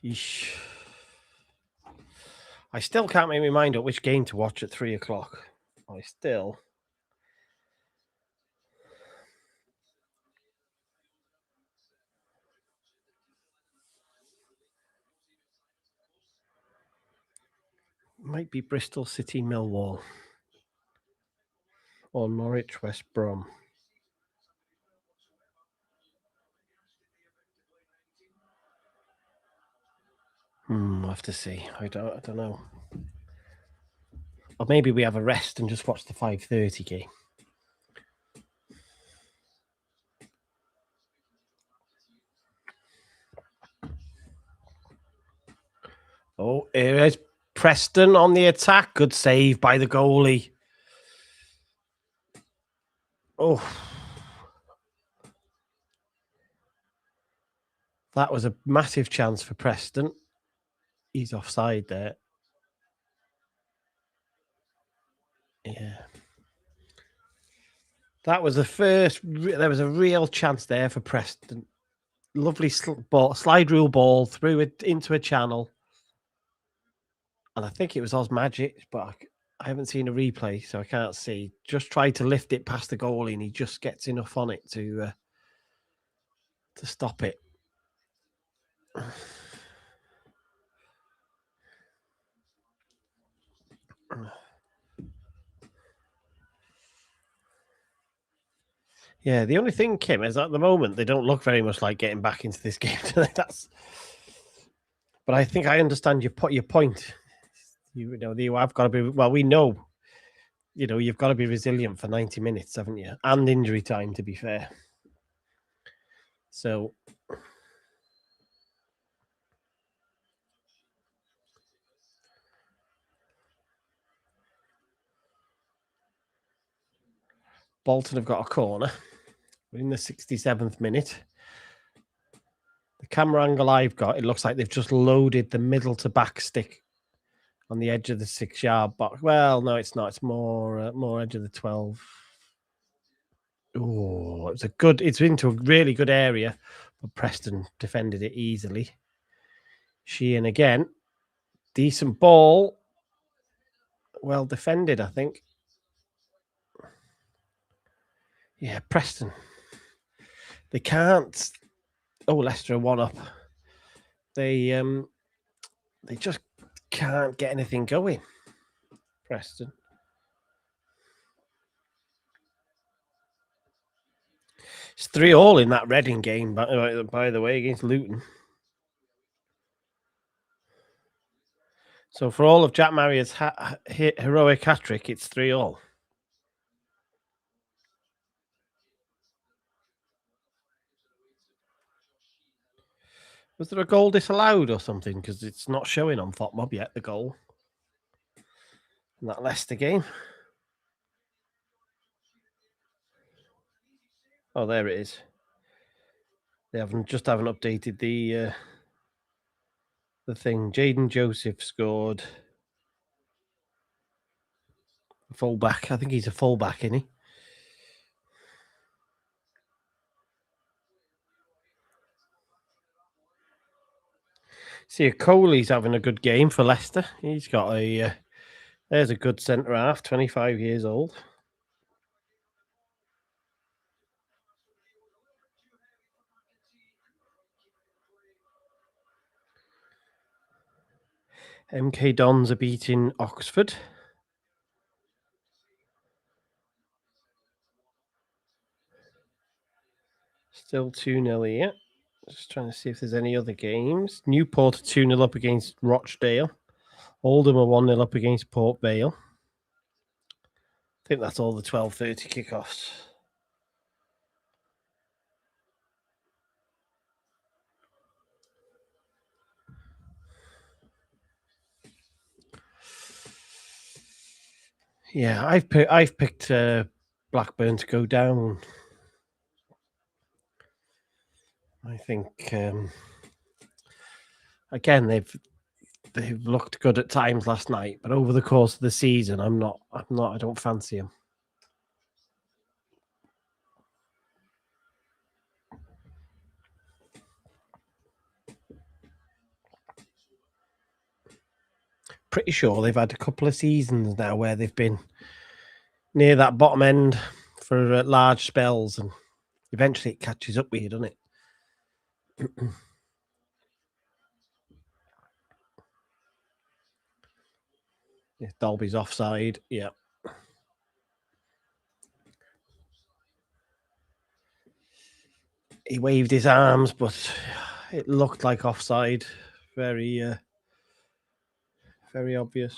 Yeesh. I still can't make my mind up which game to watch at 3 o'clock. I still... Might be Bristol City Millwall. Or Norwich West Brom. I'll have to see. I don't know. Or maybe we have a rest and just watch the 5:30 game. Oh, here is Preston on the attack. Good save by the goalie. Oh. That was a massive chance for Preston. He's offside there. Yeah. That was the first. There was a real chance there for Preston. Lovely slide rule ball through it into a channel. And I think it was Oz Magic, but I haven't seen a replay, so I can't see. Just tried to lift it past the goalie, and he just gets enough on it to stop it. Yeah, the only thing, Kim, is at the moment they don't look very much like getting back into this game. But I think I understand your point. You know, you have got to be. Well, we know. You know, you've got to be resilient for 90 minutes, haven't you? And injury time, to be fair. So Bolton have got a corner. We're in the 67th minute. The camera angle I've got, it looks like they've just loaded the middle to back stick on the edge of the 6-yard box. Well, no, it's not. It's more edge of the 12. Oh, it's into a really good area, but Preston defended it easily. Sheehan again. Decent ball. Well defended, I think. Yeah, Preston. They can't. Oh, Leicester are 1 up. They just can't get anything going. Preston. It's 3-3 in that Reading game, by the way, against Luton. So for all of Jack Marrier's heroic hat-trick, it's 3-3. Was there a goal disallowed or something? Because it's not showing on FotMob yet, the goal. In that Leicester game. Oh, there it is. They haven't updated the thing. Jaden Joseph scored. Fullback. I think he's a fullback, isn't he? See, Coley's having a good game for Leicester. He's got there's a good centre half, 25 years old. MK Dons are beating Oxford. Still 2-0 here. Just trying to see if there's any other games. Newport 2-0 up against Rochdale. Oldham are 1-0 up against Port Vale. I think that's all the 12:30 kickoffs. Yeah, I've picked Blackburn to go down. I think again they've looked good at times last night, but over the course of the season, I don't fancy them. Pretty sure they've had a couple of seasons now where they've been near that bottom end for large spells, and eventually it catches up with you, doesn't it? Yeah, Dolby's offside. Yeah. He waved his arms, but it looked like offside. Very, very obvious.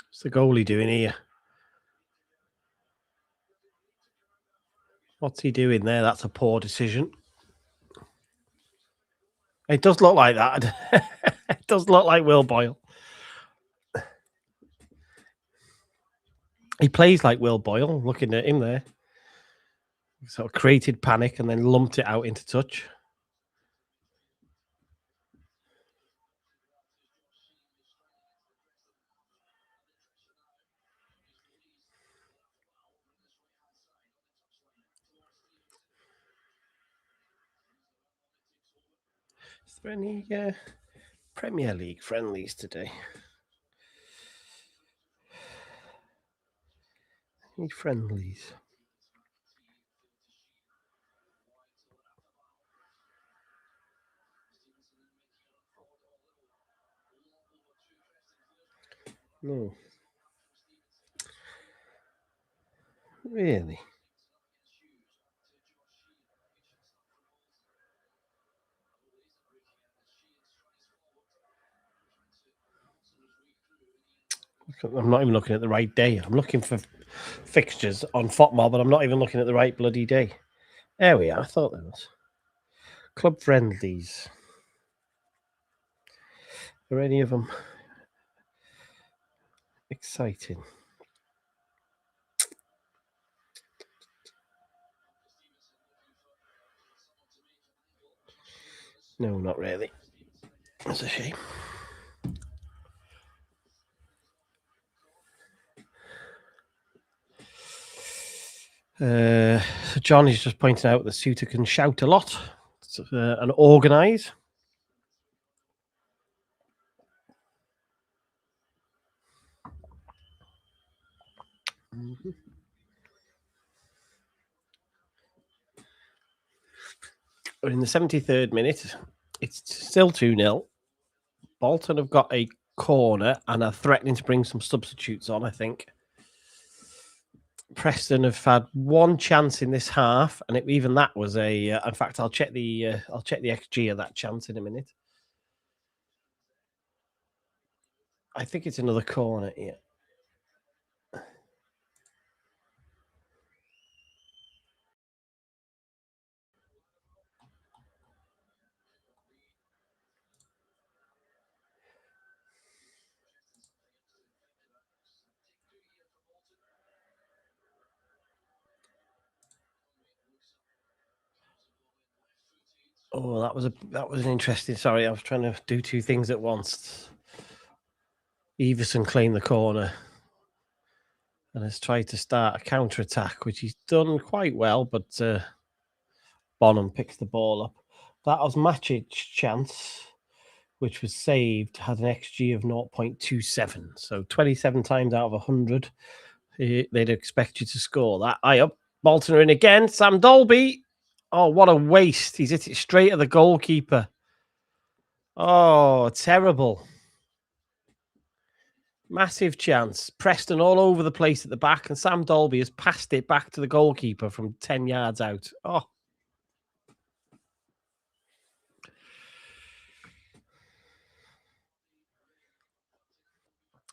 What's the goalie doing here? What's he doing there? That's a poor decision. It does look like that. It does look like Will Boyle. He plays like Will Boyle, looking at him there. Sort of created panic and then lumped it out into touch. Is there any Premier League friendlies today? Any friendlies? No. Really? I'm not even looking at the right day. I'm looking for fixtures on FOTMOB, but I'm not even looking at the right bloody day. There we are. I thought there was. Club friendlies. Are any of them exciting? No, not really. That's a shame. So John is just pointing out that Suter can shout a lot and organise. Mm-hmm. In the 73rd minute, it's still 2-0. Bolton have got a corner and are threatening to bring some substitutes on, I think. Preston have had one chance in this half, and even that was a. In fact, I'll check the XG of that chance in a minute. I think it's another corner. Yeah. Oh, that was an interesting. Sorry, I was trying to do two things at once. Everson claimed the corner and has tried to start a counter attack, which he's done quite well, but Bonham picks the ball up. That was Matic's chance, which was saved, had an XG of 0.27. So 27 times out of 100, they'd expect you to score that. Up. Bolton are in again. Sam Dolby. Oh, what a waste. He's hit it straight at the goalkeeper. Oh, terrible. Massive chance. Preston all over the place at the back, and Sam Dolby has passed it back to the goalkeeper from 10 yards out. Oh.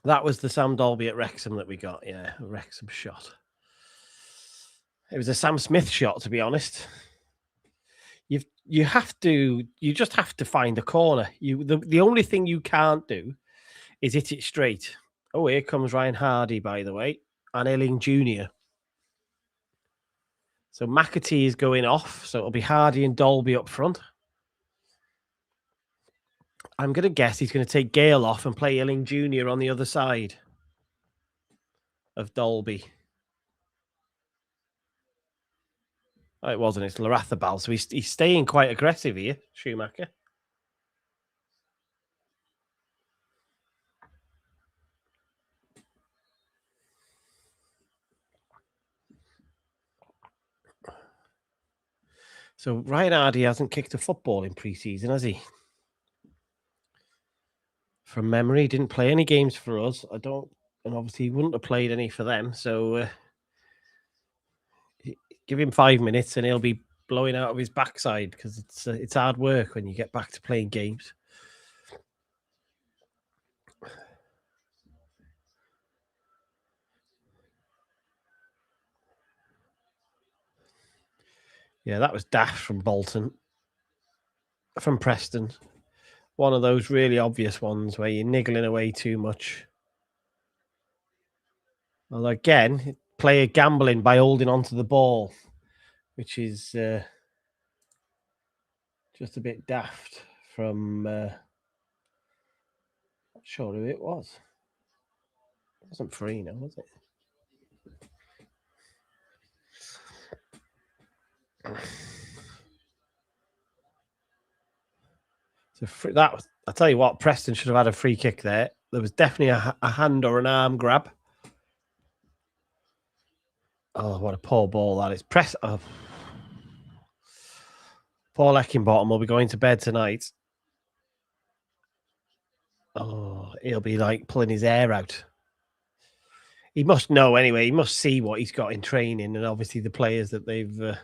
That was the Sam Dolby at Wrexham that we got. Yeah, a Wrexham shot. It was a Sam Smith shot, to be honest. You just have to find a corner. The only thing you can't do is hit it straight. Oh, here comes Ryan Hardy, by the way, and Elling Jr. So McAtee is going off, so it'll be Hardy and Dolby up front. I'm going to guess he's going to take Gale off and play Elling Jr. on the other side of Dolby. Oh, it wasn't. It's Larathabal. So he's staying quite aggressive here, Schumacher. So Ryan Hardy hasn't kicked a football in pre-season, has he? From memory, didn't play any games for us. And obviously he wouldn't have played any for them. So give him 5 minutes and he'll be blowing out of his backside because it's hard work when you get back to playing games. Yeah, that was daft from Bolton. From Preston. One of those really obvious ones where you're niggling away too much. Well, again, player gambling by holding onto the ball, which is just a bit daft from... not sure who it was. It wasn't Farina, was it? So that, I tell you what, Preston should have had a free kick there. There was definitely a hand or an arm grab. Oh, what a poor ball that is. Paul Eckingbottom will be going to bed tonight. Oh, he'll be like pulling his hair out. He must know anyway. He must see what he's got in training, and obviously the players that they've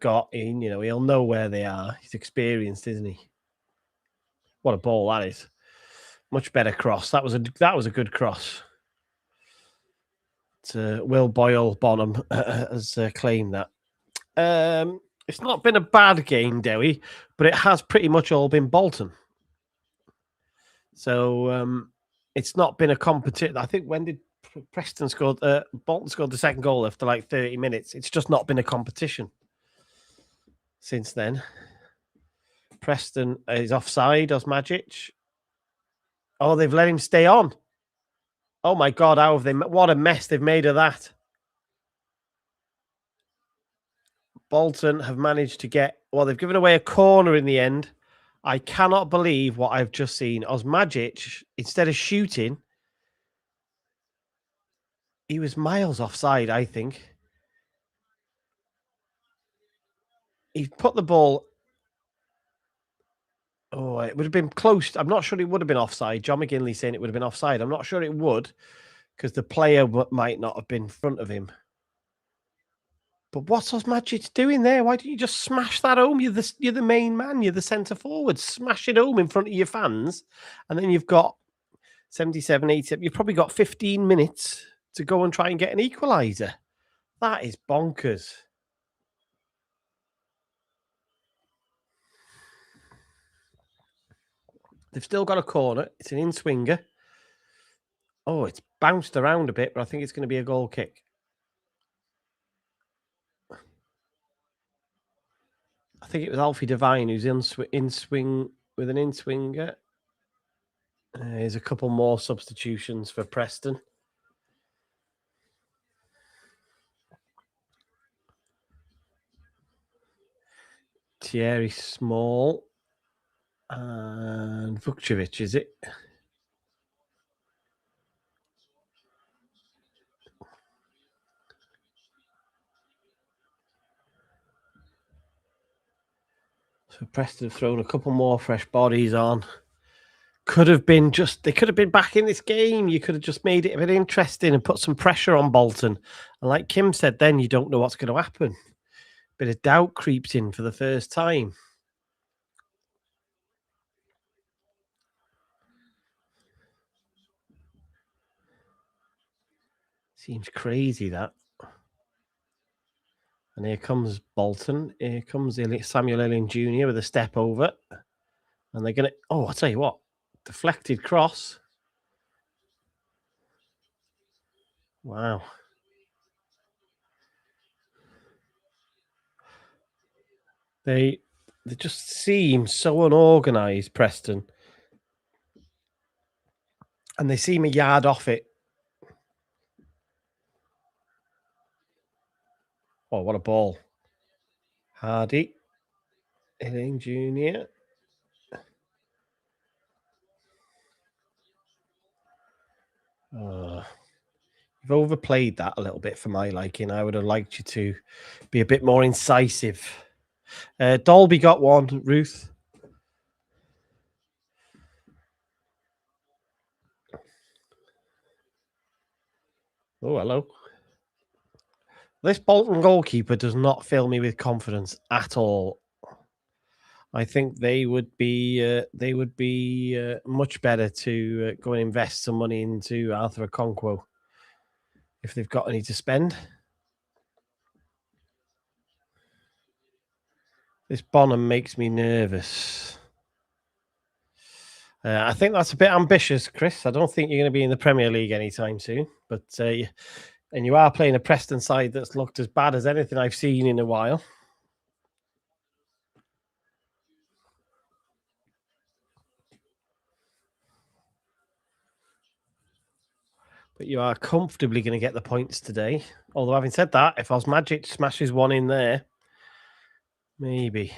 got in. He'll know where they are. He's experienced, isn't he? What a ball that is! Much better cross. That was a good cross. Will Boyle Bonham has claimed that. It's not been a bad game, Dewi, but it has pretty much all been Bolton. So it's not been a competition. I think when did Preston scored? Bolton scored the second goal after like 30 minutes. It's just not been a competition since then. Preston is offside, Osmajic. Oh, they've let him stay on. Oh my God, how have they? What a mess they've made of that. Bolton have managed to get. Well, they've given away a corner in the end. I cannot believe what I've just seen. Osmajic, instead of shooting, he was miles offside, I think. He put the ball. Oh, it would have been close. I'm not sure it would have been offside. John McGinley saying it would have been offside. I'm not sure it would because the player might not have been in front of him. But what's Osmajic doing there? Why don't you just smash that home? You're the main man. You're the centre forward. Smash it home in front of your fans. And then you've got 77, 87. You've probably got 15 minutes to go and try and get an equaliser. That is bonkers. They've still got a corner. It's an in-swinger. Oh, it's bounced around a bit, but I think it's going to be a goal kick. I think it was Alfie Devine who's in swing with an in-swinger. There's a couple more substitutions for Preston. Thierry Small and Vukcevic, is it? So Preston have thrown a couple more fresh bodies on. They could have been back in this game. You could have just made it a bit interesting and put some pressure on Bolton. And like Kim said, then you don't know what's going to happen. Bit of doubt creeps in for the first time. Seems crazy, that. And here comes Bolton. Here comes Samuel Elling Jr. with a step over. And they're going to... Oh, I'll tell you what. Deflected cross. Wow. They just seem so unorganised, Preston. And they seem a yard off it. Oh, what a ball. Hardy. Elling Jr. You've overplayed that a little bit for my liking. I would have liked you to be a bit more incisive. Dolby got one, Ruth. Oh, hello. This Bolton goalkeeper does not fill me with confidence at all. I think they would be much better to go and invest some money into Arthur Okonkwo if they've got any to spend. This Bonham makes me nervous. I think that's a bit ambitious, Chris. I don't think you're going to be in the Premier League anytime soon. But and you are playing a Preston side that's looked as bad as anything I've seen in a while. But you are comfortably going to get the points today. Although, having said that, if Osmajic smashes one in there, maybe.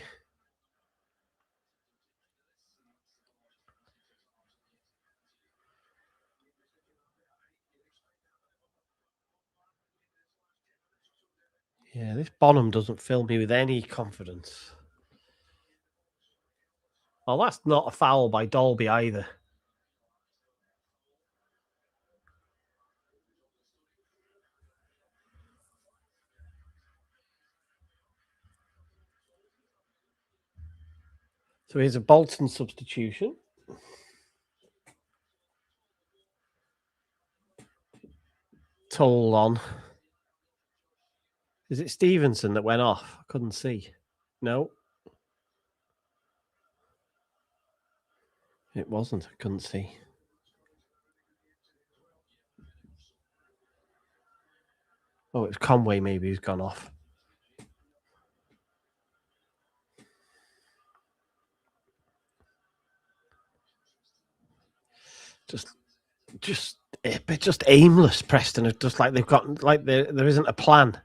Yeah, this Bonham doesn't fill me with any confidence. Well, that's not a foul by Dolby either. So here's a Bolton substitution. Toll on. Is it Stevenson that went off? I couldn't see. No. It wasn't. I couldn't see. Oh, it was Conway maybe who's gone off. Just aimless, Preston. It's just like they've got, like there isn't a plan.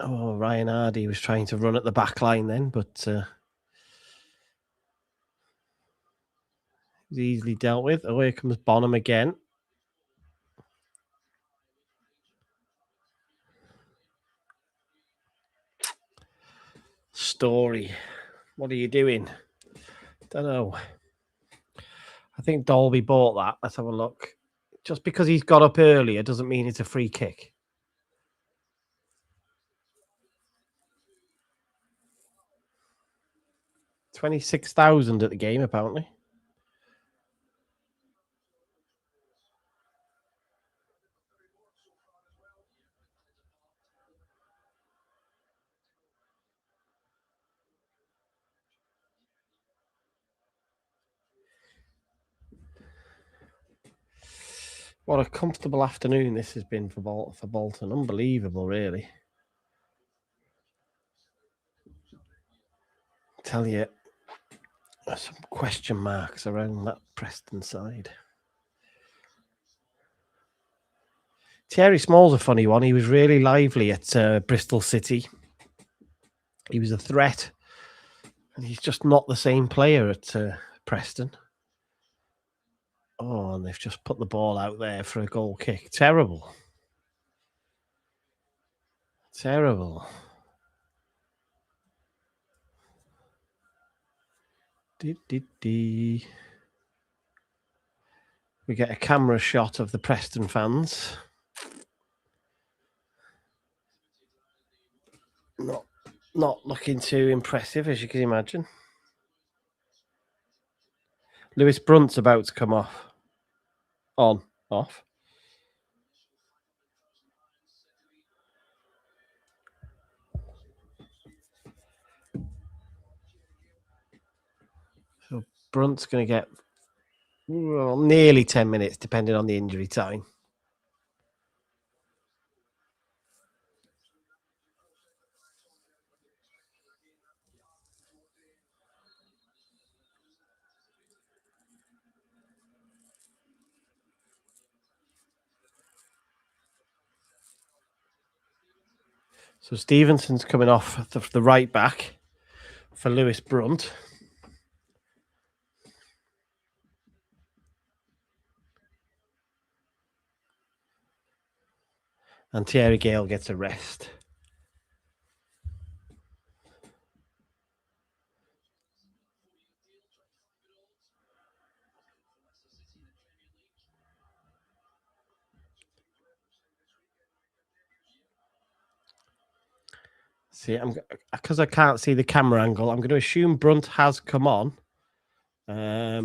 Oh, Ryan Hardy was trying to run at the back line then, but he's easily dealt with. Oh, here comes Bonham again. Story. What are you doing? Don't know. I think Dolby bought that. Let's have a look. Just because he's got up earlier doesn't mean it's a free kick. 26,000 at the game, apparently. What a comfortable afternoon this has been for Bolton. Unbelievable, really. Tell you, there's some question marks around that Preston side. Thierry Small's a funny one. He was really lively at Bristol City. He was a threat. And he's just not the same player at Preston. Oh, and they've just put the ball out there for a goal kick. Terrible. Terrible. We get a camera shot of the Preston fans. Not looking too impressive, as you can imagine. Lewis Brunt's about to come off. Off. So Brunt's going to get nearly 10 minutes, depending on the injury time. So Stevenson's coming off the right back for Lewis Brunt. And Thierry Gale gets a rest. See, because I can't see the camera angle, I'm going to assume Brunt has come on at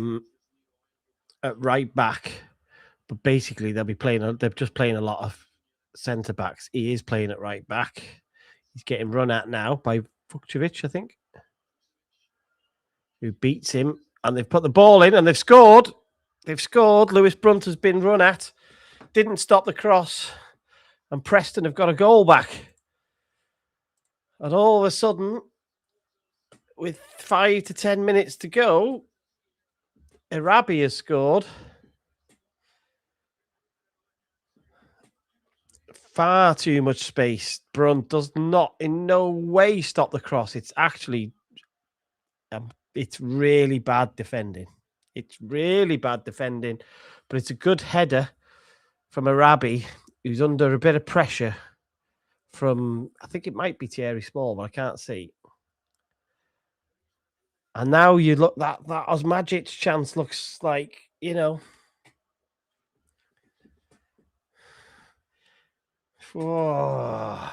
right back, but basically they're just playing a lot of centre backs. He is playing at right back. He's getting run at now by Vukcevic, I think, who beats him, and they've put the ball in and they've scored. They've scored. Lewis Brunt has been run at, didn't stop the cross, and Preston have got a goal back. And all of a sudden, with 5 to 10 minutes to go, Arabi has scored. Far too much space. Brunt does not in no way stop the cross. It's actually, it's really bad defending. It's really bad defending, but it's a good header from Arabi, who's under a bit of pressure from, I think it might be Thierry Small, but I can't see. And now you look, that Osmajic chance looks like, Oh.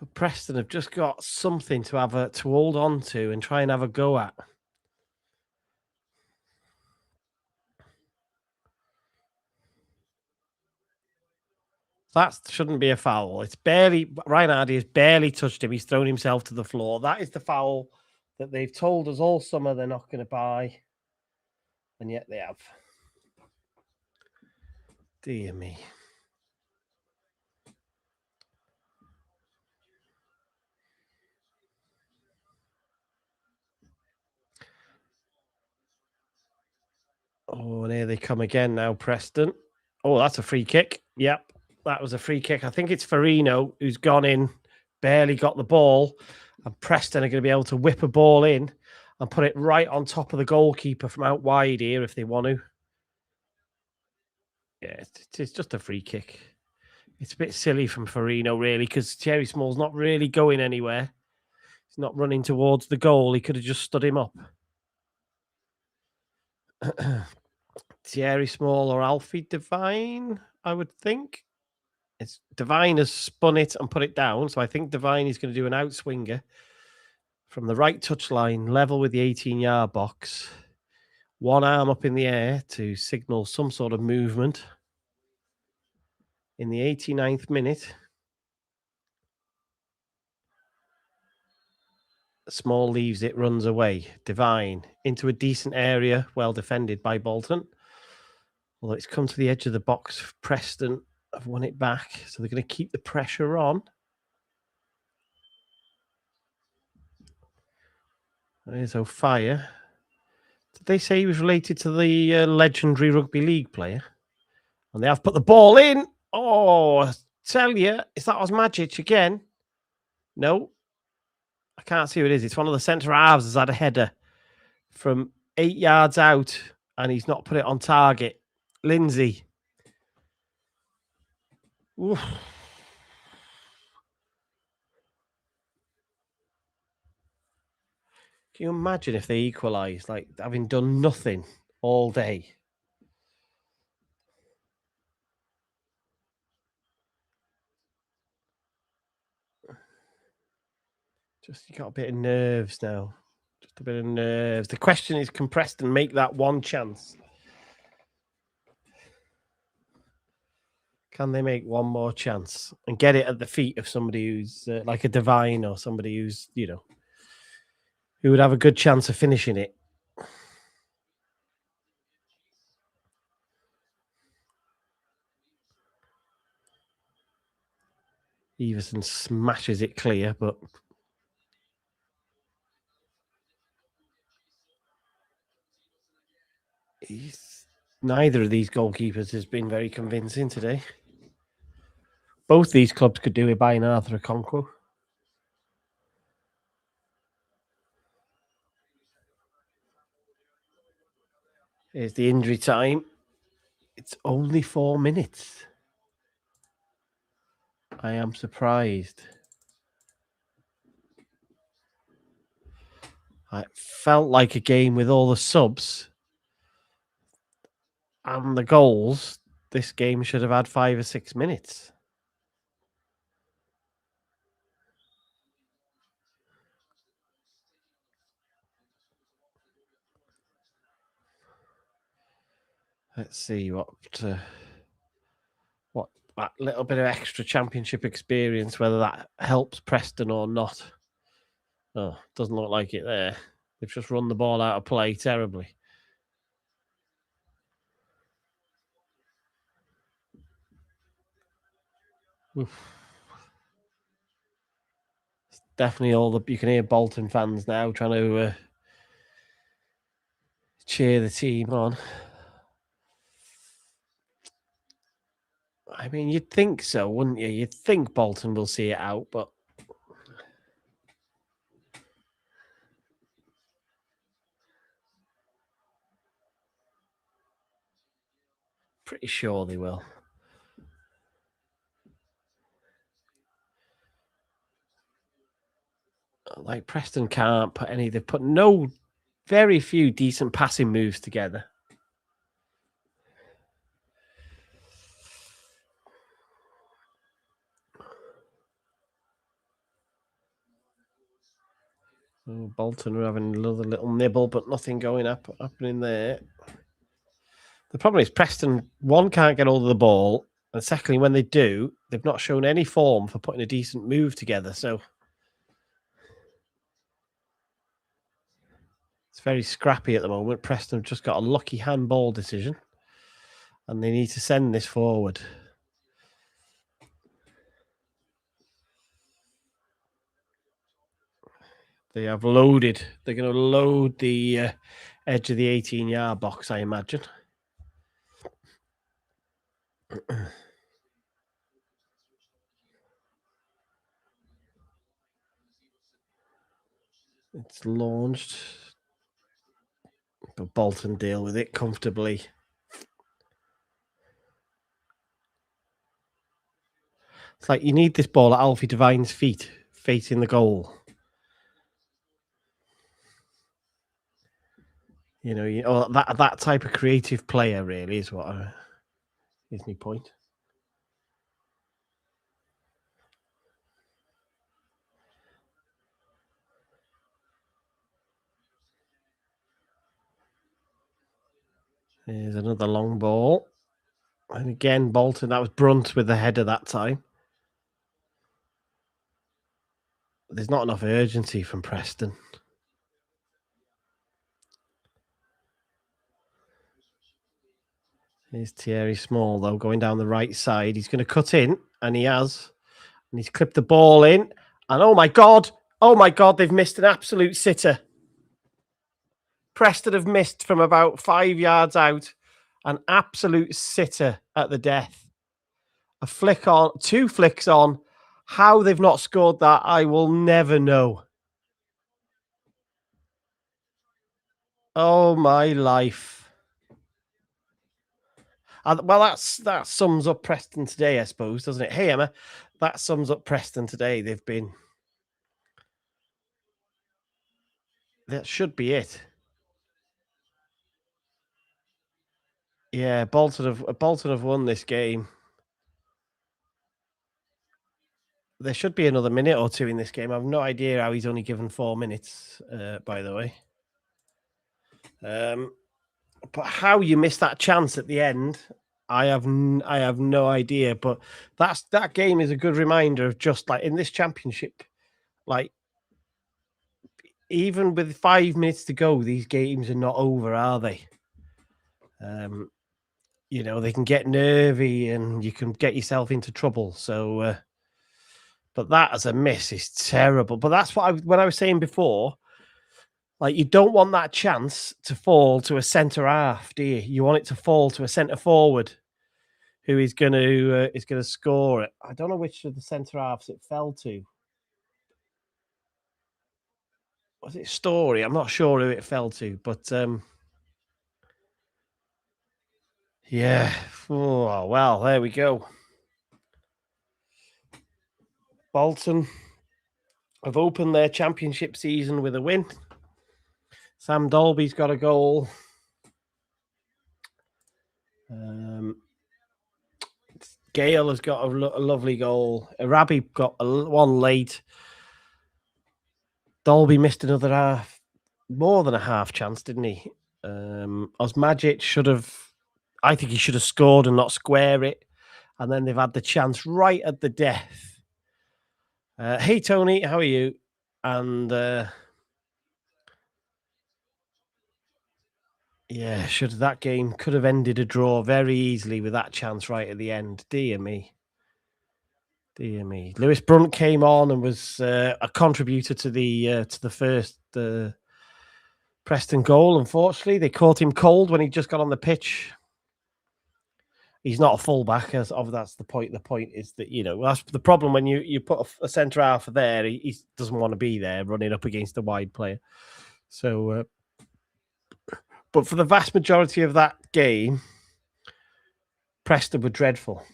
But Preston have just got something to hold on to and try and have a go at. That shouldn't be a foul. It's barely, Ryan Hardy has barely touched him. He's thrown himself to the floor. That is the foul that they've told us all summer they're not going to buy. And yet they have. Dear me. Oh, and here they come again now, Preston. Oh, that's a free kick. Yep, that was a free kick. I think it's Farino who's gone in, barely got the ball, and Preston are going to be able to whip a ball in and put it right on top of the goalkeeper from out wide here if they want to. Yeah, it's just a free kick. It's a bit silly from Farino, really, because Thierry Small's not really going anywhere. He's not running towards the goal. He could have just stood him up. Thierry Small or Alfie Devine, I would think. It's Devine has spun it and put it down. So I think Devine is going to do an outswinger from the right touchline, level with the 18-yard box. One arm up in the air to signal some sort of movement. In the 89th minute, Small leaves it, runs away. Devine into a decent area, well defended by Bolton. Although it's come to the edge of the box, Preston have won it back. So they're going to keep the pressure on. There's O'Fire. Did they say he was related to the legendary rugby league player? And they have put the ball in. Oh, I tell you, is that Osmajic again? No. I can't see who it is. It's one of the centre halves has had a header from 8 yards out and he's not put it on target. Lindsay. Oof. Can you imagine if they equalise, like having done nothing all day? Just you got a bit of nerves now. Just a bit of nerves. The question is, can Preston make that one chance? Can they make one more chance and get it at the feet of somebody who's like a Devine or somebody who's, who would have a good chance of finishing it? Everson smashes it clear, but neither of these goalkeepers has been very convincing today. Both these clubs could do it by an Arthur Okonkwo. Here's the injury time. It's only 4 minutes. I am surprised. It felt like a game with all the subs and the goals. This game should have had 5 or 6 minutes. Let's see what that little bit of extra championship experience, whether that helps Preston or not. Oh, doesn't look like it there. They've just run the ball out of play terribly. Oof. It's definitely you can hear Bolton fans now trying to cheer the team on. I mean, you'd think so, wouldn't you? You'd think Bolton will see it out, but pretty sure they will. Like Preston can't put any. They've put very few decent passing moves together. Oh, Bolton are having another little nibble, but nothing happening there. The problem is Preston, one, can't get hold of the ball, and secondly, when they do, they've not shown any form for putting a decent move together. So it's very scrappy at the moment. Preston have just got a lucky handball decision, and they need to send this forward. They have loaded. They're going to load the edge of the 18-yard box, I imagine. It's launched, but Bolton deal with it comfortably. It's like you need this ball at Alfie Devine's feet, facing the goal. You know, that type of creative player really is what is my point. There's another long ball. And again, Bolton, that was Brunt with the header that time. There's not enough urgency from Preston. Here's Thierry Small, though, going down the right side. He's going to cut in, and he has. And he's clipped the ball in. And oh my God, they've missed an absolute sitter. Preston have missed from about 5 yards out. An absolute sitter at the death. A flick on, 2 flicks on. How they've not scored that, I will never know. Oh, my life. Well, that sums up Preston today, I suppose, doesn't it? Hey, Emma, that sums up Preston today. That should be it. Yeah, Bolton have won this game. There should be another minute or two in this game. I have no idea how he's only given 4 minutes, by the way. But how you missed that chance at the end, I have no idea. But that game is a good reminder of just like in this championship, like even with 5 minutes to go, these games are not over, are they? You know, they can get nervy and you can get yourself into trouble. So, but that as a miss is terrible. But that's what when I was saying before. Like, you don't want that chance to fall to a centre half, do you? You want it to fall to a centre forward who is going to score it. I don't know which of the centre halves it fell to. Was it Story? I'm not sure who it fell to, but yeah. Oh, well, there we go. Bolton have opened their championship season with a win. Sam Dolby's got a goal. Gale has got a lovely goal. Arabi got one late. Dolby missed another half, more than a half chance, didn't he? Osmajic I think he should have scored and not square it. And then they've had the chance right at the death. Hey, Tony, how are you? And yeah, that game could have ended a draw very easily with that chance right at the end. Dear me. Dear me. Lewis Brunt came on and was a contributor to the first Preston goal. Unfortunately, they caught him cold when he just got on the pitch. He's not a fullback, that's the point. The point is that, you know, that's the problem when you put a centre half there. He doesn't want to be there running up against a wide player. So, but for the vast majority of that game, Preston were dreadful.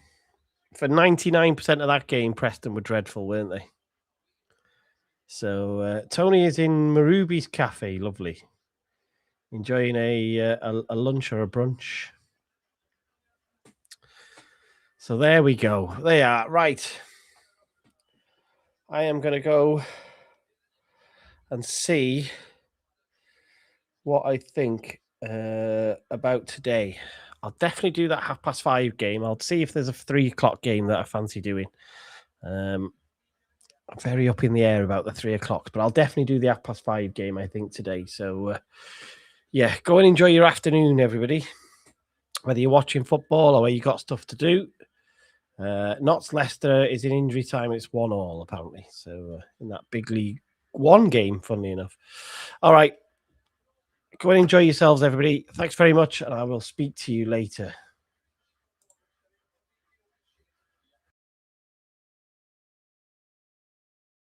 For 99% of that game, Preston were dreadful, weren't they? So Tony is in Marubi's Cafe, lovely, enjoying a lunch or a brunch. So there we go. They are right. I am going to go and see what I think about today. I'll definitely do that 5:30 game. I'll see if there's a 3 o'clock game that I fancy doing. I'm very up in the air about the 3 o'clocks, but I'll definitely do the 5:30 game, I think, today. So, yeah, go and enjoy your afternoon, everybody. Whether you're watching football or whether you got stuff to do. Notts Leicester is in injury time. It's 1-1, apparently. So, in that big League One game, funnily enough. All right. Go and enjoy yourselves, everybody. Thanks very much, and I will speak to you later.